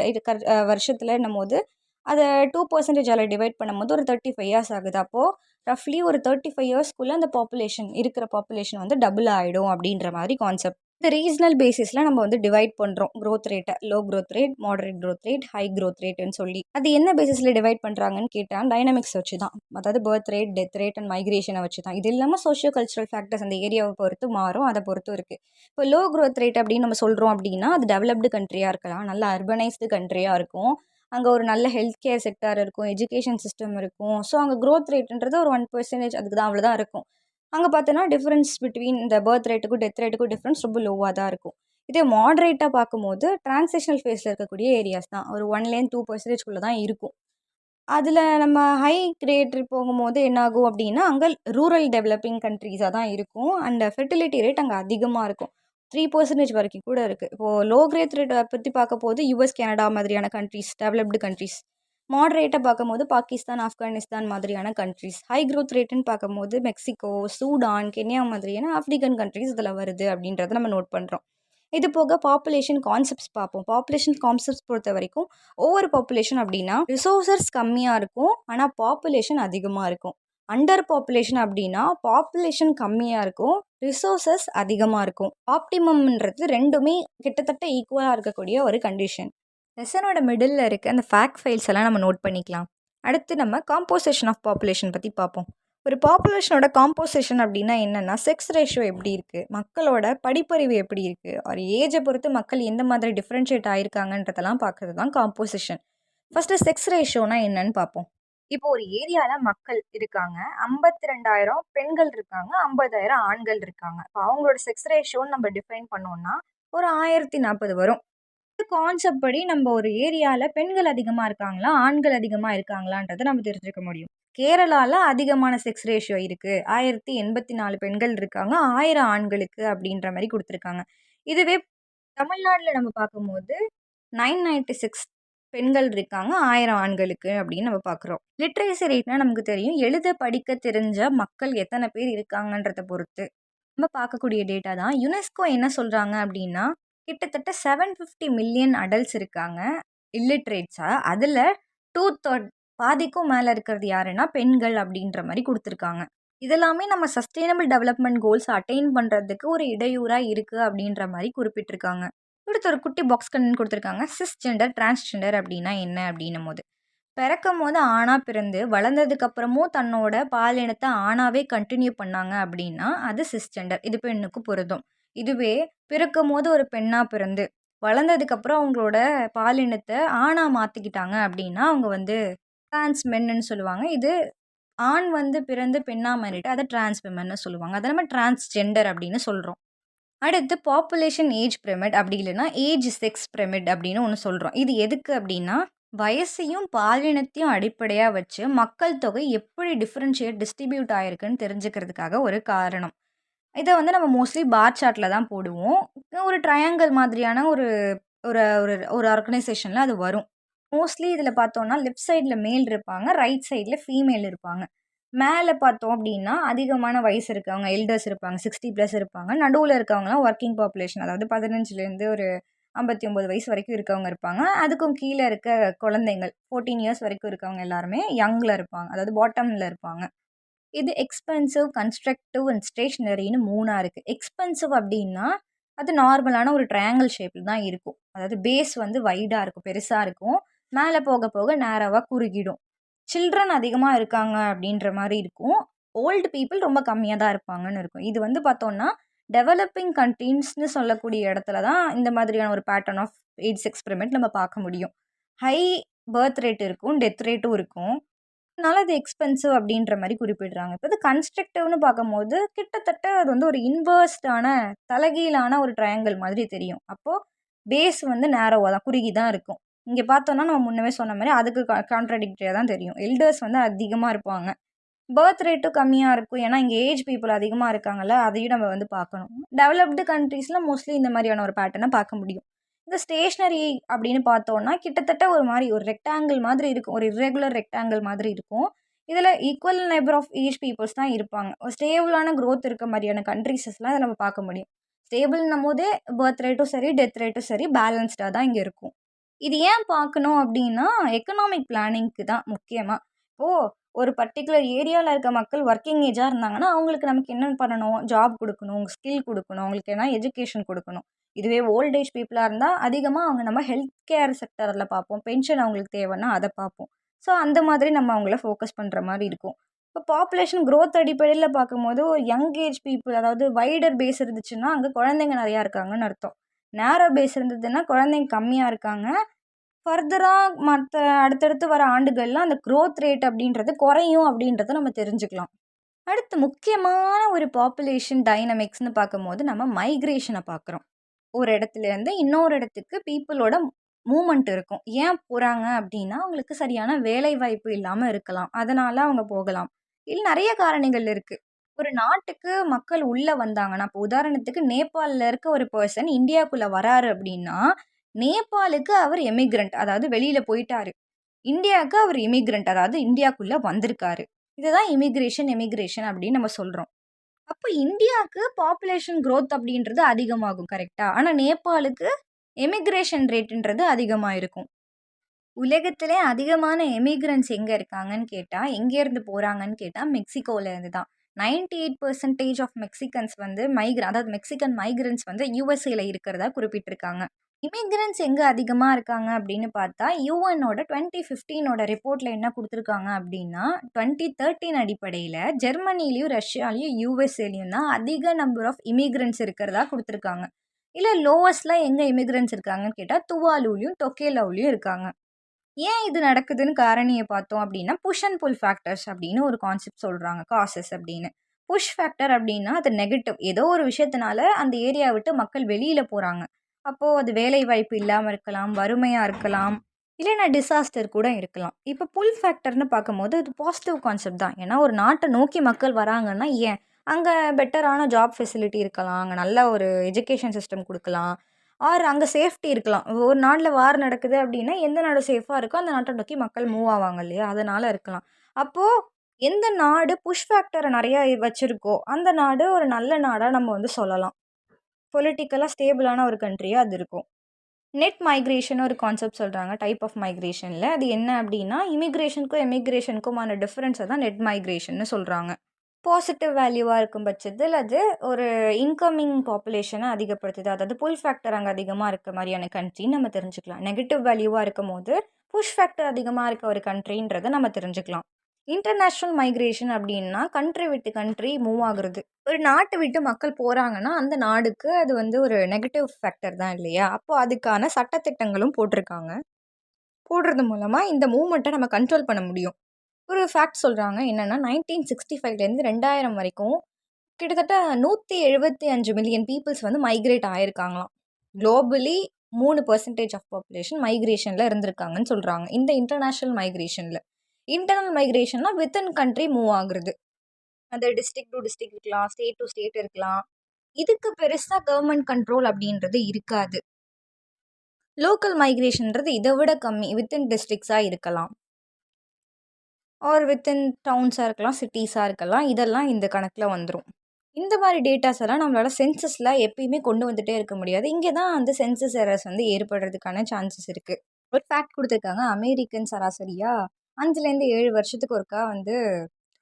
வருஷத்துலன்னும் போது அதை 2% டிவைட் பண்ணும்போது ஒரு 35 இயர்ஸ் ஆகுது. அப்போது ரஃப்லி ஒரு 35 இயர்ஸ்க்குள்ளே அந்த பாப்புலேஷன் இருக்கிற பாப்புலேஷன் வந்து டபுள் ஆகிடும் அப்படின்ற மாதிரி கான்செப்ட். இந்த ரீஜனல் பேசிஸில் நம்ம வந்து டிவைட் பண்ணுறோம் க்ரோத் ரேட்டை. Low growth rate, moderate growth rate, high growth ரேட்டுன்னு சொல்லி. அது என்ன பேசிஸில் டிவைட் பண்ணுறாங்கன்னு கேட்டால் டைனமிக்ஸ் வச்சு தான். அதாவது birth rate, death rate and மைக்ரேஷனை வச்சு தான். இது இல்லாமல் சோஷியோ கல்ச்சுரல் ஃபேக்டர்ஸ் அந்த ஏரியாவை பொறுத்து மாறும். அதை பொறுத்தும் இருக்குது. இப்போ லோ க்ரோத் ரேட் அப்படின்னு நம்ம சொல்கிறோம் அப்படின்னா அது டெவலப்டு கண்ட்ரியாக இருக்கலாம், நல்ல அர்பனைஸ்டு கண்ட்ரியாக இருக்கும், அங்கே ஒரு நல்ல ஹெல்த் கேர் செக்டார் இருக்கும், எஜுகேஷன் சிஸ்டம் இருக்கும். ஸோ அங்கே க்ரோத் ரேட்டுன்றது ஒரு 1% அதுக்கு தான் அவ்வளோதான் இருக்கும். அங்கே பார்த்தோன்னா டிஃப்ரென்ஸ் பிட்வீன் இந்த பர்த் ரேட்டுக்கும் டெத் ரேட்டுக்கும் டிஃப்ரென்ஸ் ரொம்ப லோவாக தான் இருக்கும். இதே மாடரேட்டாக பார்க்கும்போது டிரான்சிஷனல் ஃபேஸில் இருக்கக்கூடிய ஏரியாஸ் தான் ஒரு 1-2% தான் இருக்கும். அதில் நம்ம ஹை ரேட் போகும்போது என்னாகும் அப்படின்னா அங்கே ரூரல் டெவலப்பிங் கண்ட்ரீஸாக தான் இருக்கும். அண்ட் ஃபெர்டிலிட்டி ரேட் அங்கே அதிகமாக இருக்கும். 3% வரைக்கும் கூட இருக்குது. இப்போது லோ கிரேத் ரேட் பற்றி பார்க்க போது யுஎஸ், கனடா மாதிரியான கண்ட்ரீஸ், டெவலப்டு கண்ட்ரீஸ். மாடரேட்டாக பார்க்கும்போது பாகிஸ்தான், ஆப்கானிஸ்தான் மாதிரியான கண்ட்ரீஸ். ஹை க்ரோத் ரேட்டுன்னு பார்க்கும்போது மெக்சிகோ, சூடான், கென்யா மாதிரியான ஆஃப்ரிக்கன் கண்ட்ரீஸ் இதில் வருது அப்படின்றத நம்ம நோட் பண்ணுறோம். இது போக பாப்புலேஷன் கான்செப்ட்ஸ் பார்ப்போம். பாப்புலேஷன் கான்செப்ட்ஸ் பொறுத்த வரைக்கும் ஒவ்வொரு பாப்புலேஷன் அப்படின்னா ரிசோர்ஸஸ் கம்மியாக இருக்கும், ஆனால் பாப்புலேஷன் அதிகமாக இருக்கும். அண்டர் பாப்புலேஷன் அப்படின்னா பாப்புலேஷன் கம்மியாக இருக்கும், ரிசோர்ஸஸ் அதிகமாக இருக்கும். ஆப்டிமம்ன்றது ரெண்டுமே கிட்டத்தட்ட ஈக்குவலாக இருக்கக்கூடிய ஒரு கண்டிஷன். லெசனோட மிடில் இருக்க அந்த ஃபேக்ட் ஃபைல்ஸ் எல்லாம் நம்ம நோட் பண்ணிக்கலாம். அடுத்து நம்ம காம்போசிஷன் ஆஃப் பாப்புலேஷன் பற்றி பார்ப்போம். ஒரு பாப்புலேஷனோட காம்போசிஷன் அப்படின்னா என்னென்னா செக்ஸ் ரேஷியோ எப்படி இருக்குது, மக்களோட படிப்பறிவு எப்படி இருக்குது, ஒரு ஏஜை பொறுத்து மக்கள் எந்த மாதிரி டிஃப்ரென்ஷியேட் ஆகிருக்காங்கன்றதெல்லாம் பார்க்குறது தான் காம்போசிஷன். ஃபஸ்ட்டு செக்ஸ் ரேஷியோனா என்னன்னு பார்ப்போம். இப்போ ஒரு ஏரியாவில் மக்கள் இருக்காங்க, 52,000 பெண்கள் இருக்காங்க, 50,000 ஆண்கள் இருக்காங்க. இப்போ அவங்களோட செக்ஸ் ரேஷியோன்னு நம்ம டிஃபைன் பண்ணோம்னா ஒரு 1040 வரும். கான்செப்ட் படி நம்ம ஒரு ஏரியாவில் பெண்கள் அதிகமாக இருக்காங்களா, ஆண்கள் அதிகமாக இருக்காங்களான்றதை நம்ம தெரிஞ்சுக்க முடியும். கேரளாவில் அதிகமான செக்ஸ் ரேஷியோ இருக்குது, 1084 பெண்கள் இருக்காங்க, 1000 ஆண்களுக்கு அப்படின்ற மாதிரி கொடுத்துருக்காங்க. இதுவே தமிழ்நாட்டில் நம்ம பார்க்கும்போது 996 பெண்கள் இருக்காங்க, 1000 ஆண்களுக்கு அப்படின்னு நம்ம பார்க்குறோம். லிட்ரேசி ரேட்னா நமக்கு தெரியும், எழுத படிக்க தெரிஞ்ச மக்கள் எத்தனை பேர் இருக்காங்கன்றதை பொறுத்து. நம்ம பார்க்கக்கூடிய டேட்டா தான். யுனெஸ்கோ என்ன சொல்றாங்க அப்படின்னா, கிட்டத்தட்ட 750 மில்லியன் அடல்ட்ஸ் இருக்காங்க இல்லிட்ரேட்ஸா. அதில 2/3 பாதிக்கும் மேல இருக்கிறது யாருன்னா, பெண்கள் அப்படின்ற மாரி குடுத்துருக்காங்க. இதெல்லாமே நம்ம சஸ்டெய்னபிள் டெவலப்மென்ட் கோல்ஸ் அட்டைன் பண்றதுக்கு ஒரு இடையூறா இருக்கு அப்படின்ற மாரி குறிப்பிட்டிருக்காங்க. அடுத்து ஒரு குட்டி பாக்ஸ் கன்டென்ட் குடுத்துருக்காங்க. சிஸ்ஜெண்டர், டிரான்ஸ்ஜெண்டர் அப்படின்னா என்ன அப்படின்னும்போது, பிறக்கும்போது ஆணா பிறந்து, வளர்ந்ததுக்கு அப்புறமும் தன்னோட பாலினத்த ஆணாவே கன்டின்யூ பண்ணாங்க அப்படின்னா, அது சிஸ்ஜெண்டர். இது பெண்ணுக்கு பொருந்தும். இதுவே பிறக்கும்போது ஒரு பெண்ணா பிறந்து, வளர்ந்ததுக்கப்புறம் அவங்களோட பாலினத்த ஆணா மாத்திக்கிட்டாங்க அப்படின்னா, அவங்க வந்து டிரான்ஸ் மென்னுன்னு சொல்லுவாங்க. இது ஆண் வந்து பிறந்து பெண்ணா மாறிட்டா, அத டிரான்ஸ் விமன்னு சொல்லுவாங்க. அத நம்ம டிரான்ஸ்ஜெண்டர் அப்படின்னு சொல்றோம். அடுத்து பாப்புலேஷன் ஏஜ் பிரமிட் அப்படி இல்லைன்னா ஏஜ் செக்ஸ் பிரமிட் அப்படின்னு ஒன்று சொல்கிறோம். இது எதுக்கு அப்படின்னா, வயசையும் பாலினத்தையும் அடிப்படையாக வச்சு மக்கள் தொகை எப்படி டிஃப்ரென்ஷியேட் டிஸ்ட்ரிபியூட் ஆயிருக்குன்னு தெரிஞ்சுக்கிறதுக்காக ஒரு காரணம். இதை வந்து நம்ம மோஸ்ட்லி பார் சார்ட்டில் தான் போடுவோம். ஒரு ட்ரையாங்கிள் மாதிரியான ஒரு ஒரு ஒரு ஒரு ஆர்கனைசேஷனில் அது வரும். மோஸ்ட்லி இதில் பார்த்தோம்னா லெஃப்ட் சைடில் மேல் இருப்பாங்க, ரைட் சைடில் ஃபீமேல் இருப்பாங்க. மேல பார்த்தோம் அப்டின்னா, அதிகமான வயசு இருக்கவங்க, எல்டர்ஸ் இருப்பாங்க. 60 பிளஸ் இருப்பாங்க. நடுவுல இருக்கவங்கலாம் ஒர்க்கிங் பாப்புலேஷன். அதாவது 15லேருந்து ஒரு 59 வயசு வரைக்கும் இருக்கவங்க இருப்பாங்க. அதுக்கும் கீழ இருக்க குழந்தைங்கள் 14 இயர்ஸ் வரைக்கும் இருக்கவங்க எல்லாருமே யங்ல இருப்பாங்க. அதாவது பாட்டம்ல இருப்பாங்க. இது எக்ஸ்பென்சிவ், கன்ஸ்ட்ரக்டிவ் அண்ட் ஸ்டேஷனரின்னு 3ஆ இருக்கு. எக்ஸ்பென்சிவ் அப்டின்னா, அது நார்மலான ஒரு ட்ரையாங்கிள் ஷேப்ல தான் இருக்கும். அதாவது பேஸ் வந்து வைடா இருக்கும், பெருசா இருக்கும். மேல போக போக நேரோவா குறுகிடும். சில்ட்ரன் அதிகமா இருக்காங்க அப்படின்ற மாரி இருக்கும். ஓல்டு பீப்பிள் ரொம்ப கம்மியா தான் இருப்பாங்கன்னு இருக்கும். இது வந்து பார்த்தோம்னா, டெவலப்பிங் கண்ட்ரீஸ்ன்னு சொல்லக்கூடிய இடத்துல தான் இந்த மாதிரியான ஒரு பேட்டர்ன் ஆஃப் ஏஜ் எக்ஸ்பெரிமெண்ட் நம்ம பார்க்க முடியும். ஹை பர்த் ரேட் இருக்கும், டெத் ரேட்டும் இருக்கும். அதனால அது எக்ஸ்பென்சிவ் அப்படின்ற மாரி குறிப்பிடுறாங்க. இப்ப இது கன்ஸ்ட்ரக்டிவ்னு பார்க்கும்போது, கிட்டத்தட்ட அது வந்து ஒரு இன்வெர்ஸ்டான தலைகீழான ஒரு ட்ரையாங்கிள் மாதிரி தெரியும். அப்போ பேஸ் வந்து நேரோவா தான் குறுகி தான் இருக்கும். இங்க பார்த்தோம்னா, நம்ம முன்னவே சொன்ன மாரி அதுக்கு கான்ட்ராடிக்டரியா தான் தெரியும். எல்டர்ஸ் வந்து அதிகமா இருப்பாங்க. பர்த் ரேட்டும் கம்மியா இருக்கும். ஏன்னா, இங்க ஏஜ் பீப்பிள் அதிகமா இருக்காங்கல்ல, அதையும் நம்ம வந்து பார்க்கணும். டெவலப்டு கண்ட்ரீஸ்ல மோஸ்ட்லி இந்த மாரியான ஒரு பேட்டர்ன பார்க்க முடியும். இந்த ஸ்டேஷனரி அப்படின்னு பார்த்தோம்னா, கிட்டத்தட்ட ஒரு மாரி ஒரு ரெக்டாங்கிள் மாதிரி இருக்கும். ஒரு இர்ரெகுலர் ரெக்டாங்கிள் மாதிரி இருக்கும். இதில equal number of age peoples தான் இருப்பாங்க. ஒரு ஸ்டேபிளான குரோத் இருக்க மாரியான கண்ட்ரீஸஸ்லாம் இத நம்ம பார்க்க முடியும். ஸ்டேபிள்ன்னும்போதே பர்த் ரேட்டும் சரி, டெத் ரேட்டும் சரி பேலன்ஸ்டா தான் இங்க இருக்கும். இது ஏன் பார்க்கணும் அப்டின்னா, எக்கனாமிக் பிளானிங்க்கு தான் முக்கியமா. இப்போ ஒரு பர்ட்டிகுலர் ஏரியால இருக்க மக்கள் ஒர்க்கிங் ஏஜா இருந்தாங்கன்னா, அவங்களுக்கு நமக்கு என்ன பண்ணணும்? ஜாப் குடுக்கணும், ஸ்கில் குடுக்கணும், அவங்களுக்கு எதனா எஜுகேஷன் குடுக்கணும். இதுவே ஓல்ட் ஏஜ் பீப்பிளா இருந்தா, அதிகமா அவங்க நம்ம ஹெல்த் கேர் செக்டார்ல பார்ப்போம். பென்ஷன் அவங்களுக்கு தேவைன்னா அத பார்ப்போம். ஸோ, அந்த மாதிரி நம்ம அவங்கள ஃபோக்கஸ் பண்ற மாரி இருக்கும். இப்போ பாப்புலேஷன் குரோத் அடிப்படையில பார்க்கும்போது, ஒரு யங் ஏஜ் பீப்பிள் அதாவது வைடர் பேஸ் இருந்துச்சுன்னா, அங்க குழந்தைங்க நெறையா இருக்காங்கன்னு அர்த்தம். நேரோ பேஸ் இருந்ததுன்னா, குழந்தைங்க கம்மியா இருக்காங்க. ஃபர்தரா மத்த அடுத்தடுத்து வர ஆண்டுகள்ல அந்த குரோத் ரேட் அப்படின்றது குறையும் அப்படின்றத நம்ம தெரிஞ்சுக்கலாம். அடுத்து முக்கியமான ஒரு பாப்புலேஷன் டைனமிக்ஸ்ன்னு பார்க்கும்போது, நம்ம மைக்ரேஷன பார்க்குறோம். ஒரு இடத்துலேருந்து இன்னொரு இடத்துக்கு பீப்பிளோட மூவ்மெண்ட் இருக்கும். ஏன் போறாங்க அப்படின்னா, அவங்களுக்கு சரியான வேலைவாய்ப்பு இல்லாம இருக்கலாம். அதனால அவங்க போகலாம். இல்ல நெறைய காரணிகள் இருக்கு. ஒரு நாட்டுக்கு மக்கள் உள்ள வந்தாங்கன்னா, இப்போ உதாரணத்துக்கு நேபாள்ல இருக்க ஒரு பெர்சன் இந்தியாக்குள்ள வராரு அப்படின்னா, நேபாளுக்கு அவர் எமிக்ரண்ட். அதாவது வெளியில போயிட்டாரு. இந்தியாவுக்கு அவர் இமிக்ரண்ட். அதாவது இந்தியாக்குள்ள வந்திருக்காரு. இதுதான் இமிகிரேஷன், எமிகிரேஷன் அப்படின்னு நம்ம சொல்றோம். அப்ப இந்தியாவுக்கு பாப்புலேஷன் குரோத் அப்படின்றது அதிகமாகும் கரெக்ட்டா? ஆனா நேபாளுக்கு எமிகிரேஷன் ரேட்ன்றது அதிகமா இருக்கும். உலகத்திலே அதிகமான எமிகிரண்ட்ஸ் எங்க இருக்காங்கன்னு கேட்டா, எங்கேருந்து போறாங்கன்னு கேட்டா, மெக்சிகோல இருந்து தான். 98% ஆஃப் மெக்சிகன்ஸ் வந்து அதாவது மெக்சிகன் மைக்ரண்ட்ஸ் வந்து யுஎஸ்ஏல இருக்கிறதா குறிப்பிட்டிருக்காங்க. இமிகிரண்ட்ஸ் எங்க அதிகமா இருக்காங்க அப்படின்னு பார்த்தா, யுஎன்னோட 2015ஓட ரிப்போர்ட்ல என்ன குடுத்துருக்காங்க அப்படின்னா, 2013 அடிப்படையில ஜெர்மனிலயும், ரஷ்யாலயும், யுஎஸ்ஏலயும் தான் அதிக நம்பர் ஆஃப் இமிகிரண்ட்ஸ் இருக்கிறதா குடுத்துருக்காங்க. இல்ல லோவஸ்ட்ல எங்க இமிகிரண்ட்ஸ் இருக்காங்கன்னு கேட்டா, துவாலுலயும், டொகேலாவுலயும் இருக்காங்க. ஏன் இது நடக்குதுன்னு காரணிய பார்த்தோம் அப்படின்னா, புஷ் அண்ட் புல் ஃபேக்டர்ஸ் அப்படின்னு ஒரு கான்செப்ட் சொல்றாங்க. காசஸ் அப்படின்னு. புஷ் ஃபேக்டர் அப்படின்னா, அது நெகட்டிவ். ஏதோ ஒரு விஷயத்தினால அந்த ஏரியாவ விட்டு மக்கள் வெளியில போறாங்க. அப்போ அது வேலைவாய்ப்பு இல்லாம இருக்கலாம், வறுமையா இருக்கலாம், இல்லைனா டிசாஸ்டர் கூட இருக்கலாம். இப்போ புல் ஃபேக்டர்ன்னு பார்க்கும்போது, அது பாசிட்டிவ் கான்செப்ட் தான். ஏன்னா ஒரு நாட்ட நோக்கி மக்கள் வராங்கன்னா ஏன்? அங்க பெட்டரான ஜாப் ஃபெசிலிட்டி இருக்கலாம். அங்க நல்ல ஒரு எஜுகேஷன் சிஸ்டம் குடுக்கலாம். ஆர் அங்க சேஃப்டி இருக்கலாம். ஒரு நாட்ல வார் நடக்குது அப்டின்னா, எந்த நாடு சேஃபா இருக்கோ, அந்த நாட்ட நோக்கி மக்கள் மூவ் ஆவாங்க இல்லையா? அதனால இருக்கலாம். அப்போ எந்த நாடு புஷ் ஃபேக்டரை நிறையா வச்சுருக்கோ அந்த நாடு ஒரு நல்ல நாடாக நம்ம வந்து சொல்லலாம். பொலிட்டிக்கலாக ஸ்டேபிளான ஒரு கண்ட்ரியாக அது இருக்கும். நெட் மைக்ரேஷன் ஒரு கான்செப்ட் சொல்கிறாங்க டைப் ஆஃப் மைக்ரேஷனில். அது என்ன அப்படின்னா இமிக்ரேஷனுக்கும் எமிக்ரேஷனுக்குமான டிஃப்ரென்ஸை தான் நெட் மைக்ரேஷன்னு சொல்கிறாங்க. பாசிட்டிவ் வேல்யூவாக இருக்கும் பட்சத்தில் அது ஒரு இன்கமிங் பாப்புலேஷனை அதிகப்படுத்துது. அதாவது புல் ஃபேக்டர் அங்கே அதிகமாக இருக்க மாதிரியான கண்ட்ரின்னு நம்ம தெரிஞ்சுக்கலாம். நெகட்டிவ் வேல்யூவாக இருக்கும் போது புஷ் ஃபேக்டர் அதிகமாக இருக்க ஒரு கண்ட்ரின்றதை நம்ம தெரிஞ்சுக்கலாம். இன்டர்நேஷ்னல் மைக்ரேஷன் அப்படின்னா கண்ட்ரி விட்டு கண்ட்ரி மூவ் ஆகுறது. ஒரு நாட்டை விட்டு மக்கள் போகிறாங்கன்னா அந்த நாடுக்கு அது வந்து ஒரு நெகட்டிவ் ஃபேக்டர் தான் இல்லையா? அப்போது அதுக்கான சட்டத்திட்டங்களும் போட்டிருக்காங்க. போடுறது மூலமாக இந்த மூவ்மெண்ட்டை நம்ம கண்ட்ரோல் பண்ண முடியும். ஒரு ஃபேக்ட் சொல்கிறாங்க என்னென்னா 1965லேருந்து 2000 வரைக்கும் கிட்டத்தட்ட 175 மில்லியன் பீப்புள்ஸ் வந்து மைக்ரேட் ஆகியிருக்காங்களாம். குளோபலி 3% ஆஃப் பாப்புலேஷன் மைக்ரேஷனில் இருந்திருக்காங்கன்னு சொல்கிறாங்க. இந்த இன்டர்நேஷ்னல் மைக்ரேஷனில் இன்டர்னல் மைக்ரேஷன்னா வித்தின் கண்ட்ரி மூவ் ஆகுறது. அது டிஸ்ட்ரிக்ட் டு டிஸ்ட்ரிக்ட் இருக்கலாம், ஸ்டேட் டு ஸ்டேட் இருக்கலாம். இதுக்கு பெருசாக கவர்மெண்ட் கண்ட்ரோல் அப்படின்றது இருக்காது. லோக்கல் மைக்ரேஷன்றது இதை விட கம்மி, வித்தின் டிஸ்ட்ரிக்ஸாக இருக்கலாம் ஆர் வித்தின் டவுன்ஸாக இருக்கலாம், சிட்டிஸாக இருக்கலாம். இதெல்லாம் இந்த கணக்கில் வந்துடும். இந்த மாதிரி டேட்டாஸ் எல்லாம் நம்மளால் சென்சஸில் எப்பயுமே கொண்டு வந்துகிட்டே இருக்க முடியாது. இங்கே தான் அந்த சென்சஸ் எரர்ஸ் வந்து ஏற்படுறதுக்கான சான்சஸ் இருக்குது. ஒரு ஃபேக்ட் கொடுத்துருக்காங்க. அமெரிக்கன் சராசரியாக 5லேருந்து 7 வருஷத்துக்கு ஒருக்கா வந்து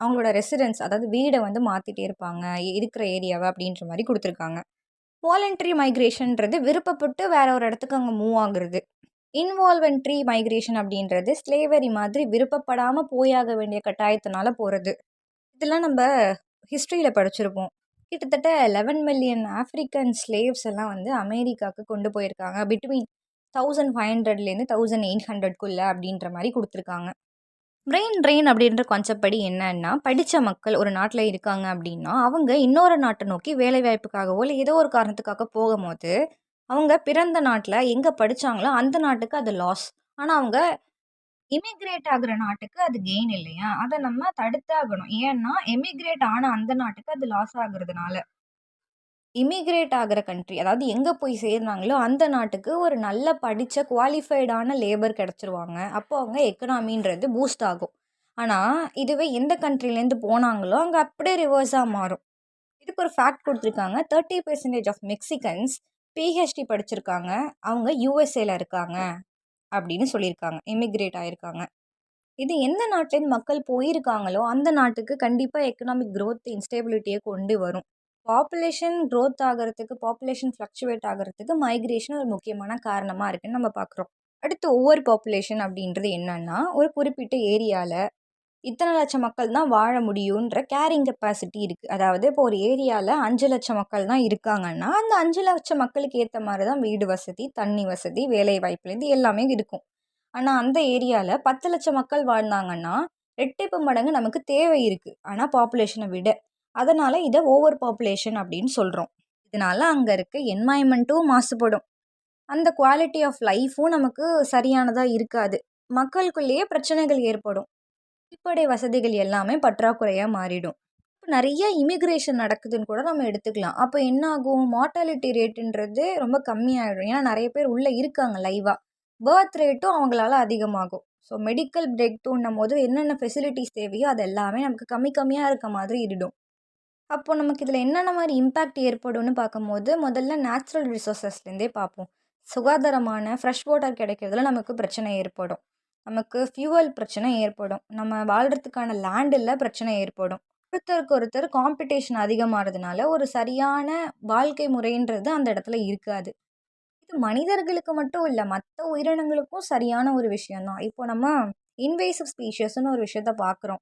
அவங்களோட ரெசிடென்ஸ் அதாவது வீடை வந்து மாற்றிட்டே இருப்பாங்க இருக்கிற ஏரியாவை அப்படின்ற மாதிரி கொடுத்துருக்காங்க. வாலண்டரி மைக்ரேஷன்றது விருப்பப்பட்டு வேற ஒரு இடத்துக்கு அங்கே மூவ் ஆகுறது. இன்வால்வென்ட்ரி மைக்ரேஷன் அப்படின்றது ஸ்லேவரி மாதிரி விருப்பப்படாமல் போயாக வேண்டிய கட்டாயத்தினால போகிறது. இதெல்லாம் நம்ம ஹிஸ்ட்ரியில் படிச்சிருப்போம். கிட்டத்தட்ட 11 மில்லியன் ஆஃப்ரிக்கன் ஸ்லேவ்ஸ் எல்லாம் வந்து அமெரிக்காவுக்கு கொண்டு போயிருக்காங்க. பிட்வீன் 1500லேருந்து 1800க்குள்ளே அப்படின்ற மாதிரி கொடுத்துருக்காங்க. பிரெயின் ட்ரெயின் அப்படின்ற கான்செப்ட் படி என்னன்னா படித்த மக்கள் ஒரு நாட்டில் இருக்காங்க அப்படின்னா அவங்க இன்னொரு நாட்டை நோக்கி வேலைவாய்ப்புக்காகவோ இல்லை ஏதோ ஒரு காரணத்துக்காக போகும்போது அவங்க பிறந்த நாட்டில் எங்கே படித்தாங்களோ அந்த நாட்டுக்கு அது லாஸ். ஆனால் அவங்க இமிக்ரேட் ஆகுற நாட்டுக்கு அது கெயின் இல்லையா? அதை நம்ம தடுத்தாகணும். ஏன்னா எமிக்ரேட் ஆன அந்த நாட்டுக்கு அது லாஸ் ஆகுறதுனால இமிக்ரேட் ஆகிற கண்ட்ரி அதாவது எங்கே போய் சேர்ந்தாங்களோ அந்த நாட்டுக்கு ஒரு நல்ல படித்த குவாலிஃபைடான லேபர் கிடச்சிருவாங்க. அப்போ அவங்க எக்கனாமின்றது பூஸ்ட் ஆகும். ஆனால் இதுவே எந்த கண்ட்ரிலேருந்து போனாங்களோ அங்கே அப்படியே ரிவர்ஸாக மாறும். இதுக்கு ஒரு ஃபேக்ட் கொடுத்துருக்காங்க. 30% ஆஃப் மெக்சிகன்ஸ் பிஹெச்டி படிச்சிருக்காங்க. அவங்க யூஎஸ்ஏல இருக்காங்க அப்படின்னு சொல்லியிருக்காங்க. இமிக்ரேட் ஆகியிருக்காங்க. இது எந்த நாட்டிலேருந்து மக்கள் போயிருக்காங்களோ அந்த நாட்டுக்கு கண்டிப்பாக எக்கனாமிக் க்ரோத் இன்ஸ்டேபிலிட்டியை கொண்டு வரும். பாப்புலேஷன் க்ரோத் ஆகிறதுக்கு பாப்புலேஷன் ஃப்ளக்சுவேட் ஆகிறதுக்கு மைக்ரேஷன் ஒரு முக்கியமான காரணமாக இருக்குதுன்னு நம்ம பார்க்குறோம். அடுத்து ஒவ்வொரு பாப்புலேஷன் அப்படின்றது என்னன்னா ஒரு குறிப்பிட்ட ஏரியாவில் இத்தனை லட்சம் மக்கள் தான் வாழ முடியுன்ற கேரிங் கெப்பாசிட்டி இருக்குது. அதாவது இப்போ ஒரு ஏரியாவில் 5 லட்சம் மக்கள் தான் இருக்காங்கன்னா அந்த 5 லட்சம் மக்களுக்கு ஏற்ற மாதிரி தான் வீடு வசதி, தண்ணி வசதி, வேலை வாய்ப்புலேருந்து எல்லாமே இருக்கும். ஆனால் அந்த ஏரியாவில் 10 லட்சம் மக்கள் வாழ்ந்தாங்கன்னா ரெட்டிப்பு மடங்கு நமக்கு தேவை இருக்குது ஆனால் பாப்புலேஷனை விட. அதனால் இதை ஓவர் பாப்புலேஷன் அப்படின்னு சொல்கிறோம். இதனால் அங்கே இருக்க என்வாயன்மெண்ட்டும் மாசுபடும். அந்த குவாலிட்டி ஆஃப் லைஃப்பும் நமக்கு சரியானதாக இருக்காது. மக்களுக்குள்ளேயே பிரச்சனைகள் ஏற்படும். அடிப்படை வசதிகள் எல்லாமே பற்றாக்குறையாக மாறிடும். இப்போ நிறைய இமிக்ரேஷன் நடக்குதுன்னு கூட நம்ம எடுத்துக்கலாம். அப்போ என்ன ஆகும்? மார்ட்டாலிட்டி ரேட்டுன்றது ரொம்ப கம்மியாகிடும். ஏன்னா நிறைய பேர் உள்ளே இருக்காங்க லைவாக. பர்த் ரேட்டும் அவங்களால அதிகமாகும். ஸோ மெடிக்கல் பிரேக் டூன்னும் போது என்னென்ன ஃபெசிலிட்டிஸ் தேவையோ அது எல்லாமே நமக்கு கம்மியாக இருக்க மாதிரி இடும். அப்போ நமக்கு இதில் என்னென்ன மாதிரி இம்பேக்ட் ஏற்படும்னு பார்க்கும்போது முதல்ல நேச்சுரல் ரிசோர்ஸஸ்லேருந்தே பார்ப்போம். சுகாதாரமான ஃப்ரெஷ் வாட்டர் கிடைக்கிறதுல நமக்கு பிரச்சனை ஏற்படும். நமக்கு ஃபியூவல் பிரச்சனை ஏற்படும். நம்ம வாழ்கிறதுக்கான லேண்டில் பிரச்சனை ஏற்படும். ஒருத்தருக்கு ஒருத்தர் காம்படிஷன் அதிகமாகிறதுனால ஒரு சரியான வாழ்க்கை முறைன்றது அந்த இடத்துல இருக்காது. இது மனிதர்களுக்கு மட்டும் இல்லை, மற்ற உயிரினங்களுக்கும் சரியான ஒரு விஷயம்தான். இப்போ நம்ம இன்வேசிவ் ஸ்பீஷஸ்ன்னு ஒரு விஷயத்த பார்க்குறோம்.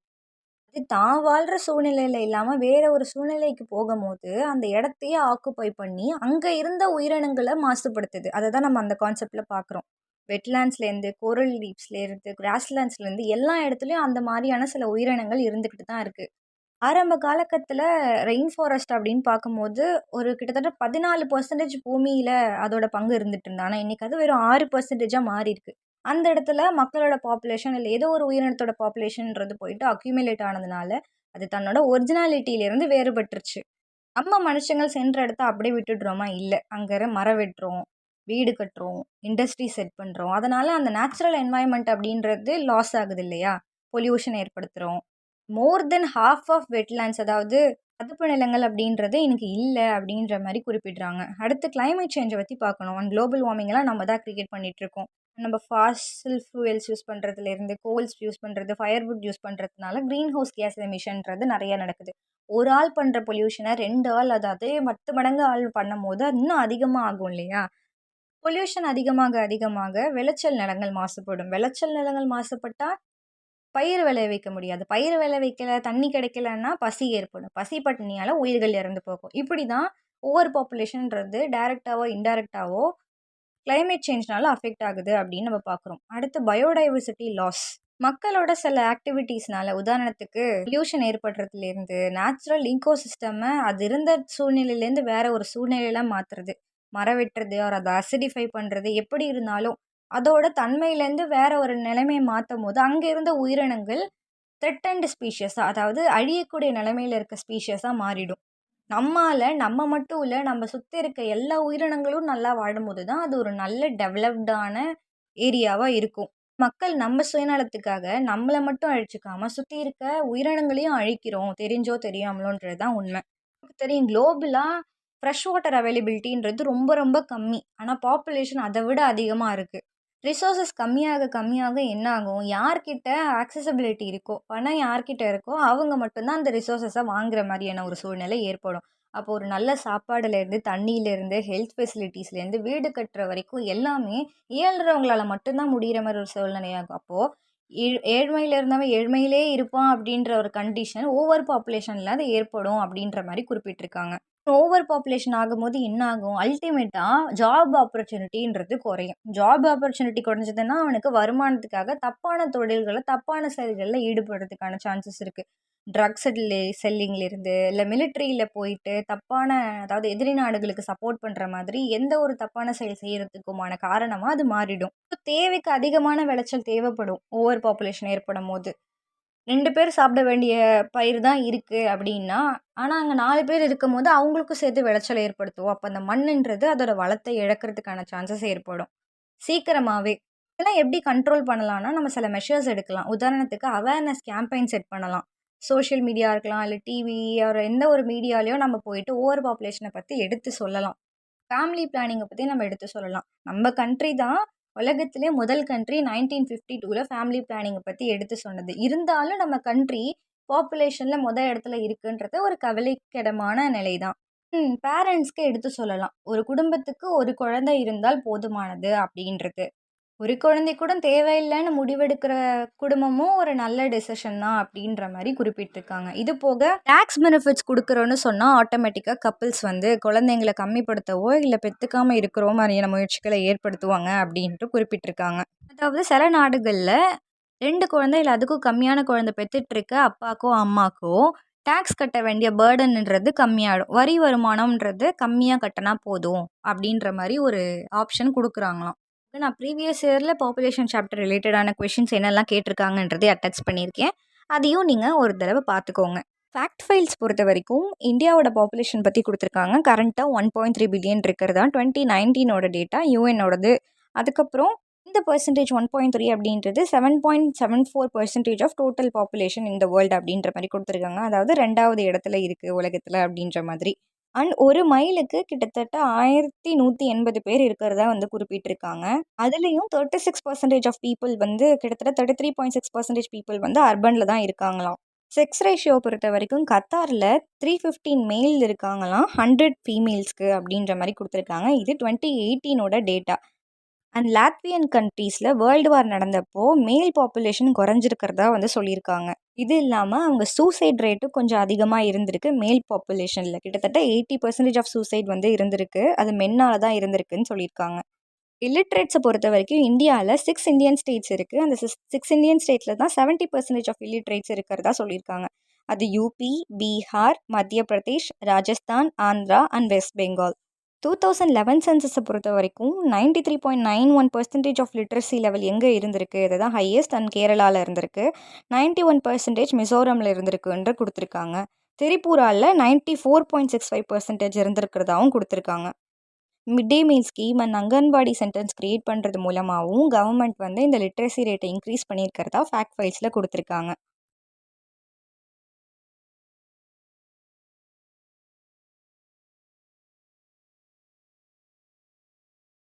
அது தான் வாழ்கிற சூழ்நிலையில் இல்லாமல் வேற ஒரு சூழ்நிலைக்கு போகும்போது அந்த இடத்தையே ஆக்குப்பை பண்ணி அங்கே இருந்த உயிரினங்களை மாசுபடுத்துது. அதை தான் நம்ம அந்த கான்செப்டில் பார்க்குறோம். வெட்லேண்ட்ஸ்லேருந்து, கோரல் ரீஃப்ஸ்லேருந்து, கிராஸ்லேண்ட்ஸ்லேருந்து எல்லா இடத்துலையும் அந்த மாதிரியான சில உயிரினங்கள் இருந்துக்கிட்டு தான் இருக்குது. ஆரம்ப காலகட்டத்தில் ரெயின் ஃபாரஸ்ட் அப்படின்னு பார்க்கும்போது ஒரு கிட்டத்தட்ட 14% பூமியில் அதோட பங்கு இருந்துட்டு இருந்தா. ஆனால் இன்றைக்கி அது வெறும் 6%ஆக மாறி இருக்கு. அந்த இடத்துல மக்களோட பாப்புலேஷன் இல்லை ஏதோ ஒரு உயிரினத்தோட பாப்புலேஷன்ன்றது போயிட்டு அக்யூமுலேட் ஆனதுனால அது தன்னோட ஒரிஜினாலிட்டியிலேருந்து வேறுபட்டுருச்சு. நம்ம மனுஷங்கள் சென்ற இடத்த அப்படியே விட்டுடுறோமா? இல்லை, அங்கே மரம் வெட்டுறோம், வீடு கட்டுறோம், இண்டஸ்ட்ரி செட் பண்ணுறோம். அதனால் அந்த நேச்சுரல் என்வாயன்மெண்ட் அப்படின்றது லாஸ் ஆகுது இல்லையா? பொல்யூஷன் ஏற்படுத்துகிறோம். More than half of wetlands அதாவது சதுப்பு நிலங்கள் அப்படின்றது எனக்கு இல்ல அப்படின்ற மாரி குறிப்பிடுறாங்க. அடுத்து கிளைமேட் சேஞ்ச பத்தி பார்க்கணும். குளோபல் வார்மிங்லாம் நம்ம தான் கிரியேட் பண்ணிட்டுருக்கோம். நம்ம ஃபாசில் ஃபியூயல்ஸ் யூஸ் பண்ணுறதுலேருந்து, கோல்ஸ் யூஸ் பண்ணுறது, ஃபயர்வுட் யூஸ் பண்ணுறதுனால கிரீன் ஹவுஸ் கேஸ் எமிஷன்றது நெறைய நடக்குது. ஒரு ஆள் பண்ற பொல்யூஷன 2 ஆள் அது அதே 10 மடங்கு ஆள் பண்ணும்போது, அது இன்னும் அதிகமா ஆகும் இல்லையா? பொல்யூஷன் அதிகமாக அதிகமாக விளைச்சல் நிலங்கள் மாசுபடும். விளைச்சல் நிலங்கள் மாசுபட்டா பயிர் விளைவிக்க முடியாது. பயிர் விளைவிக்கல, தண்ணி கிடைக்கலன்னா பசி ஏற்படும். பசி பட்டினியால உயிர்கள் இறந்து போகும். இப்படி தான் ஓவர் பாப்புலேஷன்றது டைரக்ட்டாவோ, இன்டைரக்ட்டாவோ கிளைமேட் சேஞ்ச்னால அஃபெக்ட் ஆகுது அப்படின்னு நம்ம பார்க்குறோம். அடுத்து பயோடைவர்சிட்டி லாஸ். மக்களோட சில ஆக்டிவிட்டீஸ்னால உதாரணத்துக்கு பொல்யூஷன் ஏற்படுறதுலேருந்து, நேச்சுரல் ஈகோசிஸ்டம அது இருந்த சூழ்நிலையிலேருந்து வேற ஒரு சூழ்நிலையில மாத்துறது. மரம் வெட்டுறது, ஆர் அத அசிடிஃபை பண்றது, எப்படி இருந்தாலும் அதோட தன்மையிலேருந்து வேற ஒரு நிலைமைய மாத்தும்போது, அங்க இருந்த உயிரினங்கள் த்ரெட்டன்ட் ஸ்பீஷியஸா அதாவது அழியக்கூடிய நிலைமையில இருக்க ஸ்பீஷியஸா மாறிடும். நம்ம மட்டும் இல்ல, நம்ம சுத்தி இருக்க எல்லா உயிரினங்களும் நல்லா வாழும்போது தான், அது ஒரு நல்ல டெவலப்டான ஏரியாவா இருக்கும். மக்கள் நம்ம சுயநலத்துக்காக நம்மள மட்டும் அழிச்சுக்காம, சுத்தி இருக்க உயிரினங்களையும் அழிக்கிறோம். தெரிஞ்சோ தெரியாமலோன்றது தான் உண்மை. நமக்கு தெரியும் குளோபலா ஃப்ரெஷ் வாட்டர் அவைலபிலிட்டின்றது ரொம்ப ரொம்ப கம்மி. ஆனா பாப்புலேஷன் அத விட அதிகமா இருக்கு. ரிசோர்ஸஸ் கம்மியாக கம்மியாக என்ன ஆகும்? யார்கிட்ட ஆக்சஸபிலிட்டி இருக்கோ, பணம் யார்கிட்ட இருக்கோ, அவங்க மட்டும் தான் அந்த ரிசோர்ஸஸ வாங்குற மாரியான ஒரு சூழ்நிலை ஏற்படும். அப்போ ஒரு நல்ல சாப்பாடுலேருந்து, தண்ணியிலேருந்து, ஹெல்த் ஃபெசிலிட்டீஸ்லேருந்து, வீடு கட்டுற வரைக்கும் எல்லாமே இயல்றவங்களால மட்டும் தான் முடியிற மாரி ஒரு சூழ்நிலையாகும். அப்போ ஏழ்மையில இருந்தவன் ஏழ்மையிலே இருப்பான் அப்படின்ற ஒரு கண்டிஷன் ஓவர் பாப்புலேஷன்ல அது ஏற்படும் அப்படின்ற மாரி குறிப்பிட்டிருக்காங்க. ஓவர் பாப்புலேஷன் ஆகும்போது என்ன ஆகும்? அல்டிமேட்டா ஜாப் ஆப்பர்ச்சுனிட்டின்றது குறையும். ஜாப் ஆப்பர்ச்சுனிட்டி குறைஞ்சதுன்னா, அவனுக்கு வருமானத்துக்காக தப்பான தொழில்கள, தப்பான செயல்கள்ல ஈடுபடுறதுக்கான சான்சஸ் இருக்கு. ட்ரக்ஸ் செல்லிங்லேருந்து, இல்ல மிலிட்டரியில போயிட்டு தப்பான அதாவது எதிரி நாடுகளுக்கு சப்போர்ட் பண்ற மாதிரி எந்த ஒரு தப்பான செயல் செய்றதுக்குமான காரணமா அது மாறிடும். தேவைக்கு அதிகமான விளைச்சல் தேவைப்படும். ஓவர் பாப்புலேஷன் ஏற்படும்போது. 2 பேர் சாப்பிட வேண்டிய பயிர் தான் இருக்கு அப்டின்னா, ஆனா அங்க 4 பேர் இருக்கும்போது அவங்களுக்கும் சேர்த்து விளைச்சல் ஏற்படுத்தும். அப்ப அந்த மண்ணுன்றது அதோட வளத்த இழக்கிறதுக்கான சான்சஸ் ஏற்படும். சீக்கிரமாவே. இதெல்லாம் எப்படி கண்ட்ரோல் பண்ணலாம்னா, நம்ம சில மெஷர்ஸ் எடுக்கலாம். உதாரணத்துக்கு அவேர்னஸ் கேம்பெயின் செட் பண்ணலாம். சோஷியல் மீடியா இருக்கலாம், இல்ல டிவி ஆர் எந்த ஒரு மீடியாலயோ நம்ம போயிட்டு ஓவர் பாப்புலேஷன பத்தி எடுத்து சொல்லலாம். ஃபேமிலி பிளானிங்க பத்தி நம்ம எடுத்து சொல்லலாம். நம்ம கண்ட்ரி தான் உலகத்திலே முதல் கண்ட்ரி 1952ல ஃபேமிலி பிளானிங்க பத்தி எடுத்து சொன்னது. இருந்தாலும் நம்ம கண்ட்ரி பாப்புலேஷன்ல இடத்துல இருக்குன்றது ஒரு கவலைக்கிடமான நிலை தான். பேரண்ட்ஸ்க்கு எடுத்து சொல்லலாம். ஒரு குடும்பத்துக்கு ஒரு குழந்தை இருந்தால் போதுமானது அப்படின்றது. ஒரு குழந்தை கூட தேவையில்லன்னு முடிவெடுக்கிற குடும்பமும் ஒரு நல்ல டெசிஷன் தான் அப்படின்ற மாரி குறிப்பிட்டிருக்காங்க. இது போக டாக்ஸ் பெனிஃபிட்ஸ் குடுக்குறோன்னு சொன்னா, ஆட்டோமேட்டிக்கா கப்பிள்ஸ் வந்து குழந்தைங்கள கம்மிப்படுத்தவோ, இல்ல பெத்துக்காம இருக்கிறோ மாரியான முயற்சிகள ஏற்படுத்துவாங்க அப்படின்ட்டு குறிப்பிட்டிருக்காங்க. அதாவது சில நாடுகள்ல 2 குழந்தை இல்ல அதுக்கும் கம்மியான குழந்தை பெத்துட்ருக்க அப்பாக்கோ, அம்மாக்கோ டாக்ஸ் கட்ட வேண்டிய பர்டன்ன்றது கம்மியாயிடும். வரி வருமானம்ன்றது கம்மியா கட்டுனா போதும் அப்படின்ற மாரி ஒரு ஆப்ஷன் குடுக்குறாங்களாம். நான் ப்ரீவியஸ் இயர்ல பாப்புலேஷன் சாப்டர் ரிலேட்டடான கொஷின்ஸ் என்னெல்லாம் கேட்டிருக்காங்கன்றதை அட்டாச் பண்ணியிருக்கேன். அதையும் நீங்க ஒரு தடவ பார்த்துக்கோங்க. ஃபேக்ட் ஃபைல்ஸ் பொறுத்தவரைக்கும் இந்தியாவோட பாப்புலேஷன் பத்தி குடுத்துருக்காங்க. கரண்ட்டா 1.3 பில்லியன் இருக்கிறதா 2019ஓட டேட்டா யுஎன்னோடது. அதுக்கப்புறம் இந்த பெர்சன்டேஜ் 1.3 அப்படின்றது 7.74% of total population in the world அப்படின்ற மாரி குடுத்துருக்காங்க. அதாவது 2வது இடத்துல இருக்கு உலகத்துல அப்படின்ற மாதிரி. அண்ட் ஒரு மைலுக்கு கிட்டத்தட்ட 1180 பேர் இருக்கிறதா வந்து குறிப்பிட்டிருக்காங்க. அதுலயும் 36% ஆஃப் பீப்பிள் வந்து கிட்டத்தட்ட 33.6% பீப்பிள் வந்து அர்பன்ல தான் இருக்காங்களாம். செக்ஸ் ரேஷியோ பொறுத்தவரைக்கும் கத்தார்ல 315 மேல் இருக்காங்களாம் 100 ஃபீமேல்ஸ்க்கு அப்படின்ற மாரி குடுத்துருக்காங்க. இது 2018ஓட டேட்டா. அண்ட் லாத்வியன் கண்ட்ரீஸ்ல வேர்ல்டு வார் நடந்தப்போ மேல் பாப்புலேஷன் குறைஞ்சிருக்கிறதா வந்து சொல்லியிருக்காங்க. இது இல்லாம அவங்க சூசைட் ரேட்டும் கொஞ்சம் அதிகமா இருந்திருக்கு மேல் பாப்புலேஷன்ல. கிட்டத்தட்ட 80% ஆஃப் சூசைட் வந்து இருந்திருக்கு. அது மென்னால தான் இருந்திருக்குன்னு சொல்லியிருக்காங்க. இல்லிட்ரேட்ஸை பொறுத்த வரைக்கும் இந்தியாவில் 6 இந்தியன் ஸ்டேட்ஸ் இருக்குது. அந்த 6 இந்தியன் ஸ்டேட்ஸில் தான் 70% ஆஃப் இல்லிட்ரேட்ஸ் இருக்கிறதா சொல்லியிருக்காங்க. அது யூபி, பீகார், மத்திய பிரதேஷ், ராஜஸ்தான், ஆந்திரா அண்ட் வெஸ்ட் பெங்கால். 2011 சென்சஸை பொறுத்த வரைக்கும் 93.91% ஆஃப் லிட்ரஸி லெவல் எங்கே இருந்திருக்கு, இதுதான் ஹையஸ்ட். அண்ட் கேரளாவில் இருந்திருக்கு. 91% மிசோரமில் இருந்திருக்குன்ற கொடுத்துருக்காங்க. திரிபுராவில் 94.65% இருந்திருக்கிறதாவும் கொடுத்துருக்காங்க. Mid day meal scheme and anganwadi centres create பண்ணுறது மூலமாகவும் கவர்மெண்ட் வந்து இந்த லிட்ரஸி ரேட்டை இன்க்ரீஸ் பண்ணியிருக்கிறதா ஃபேக்ட் ஃபைல்ஸில் கொடுத்துருக்காங்க.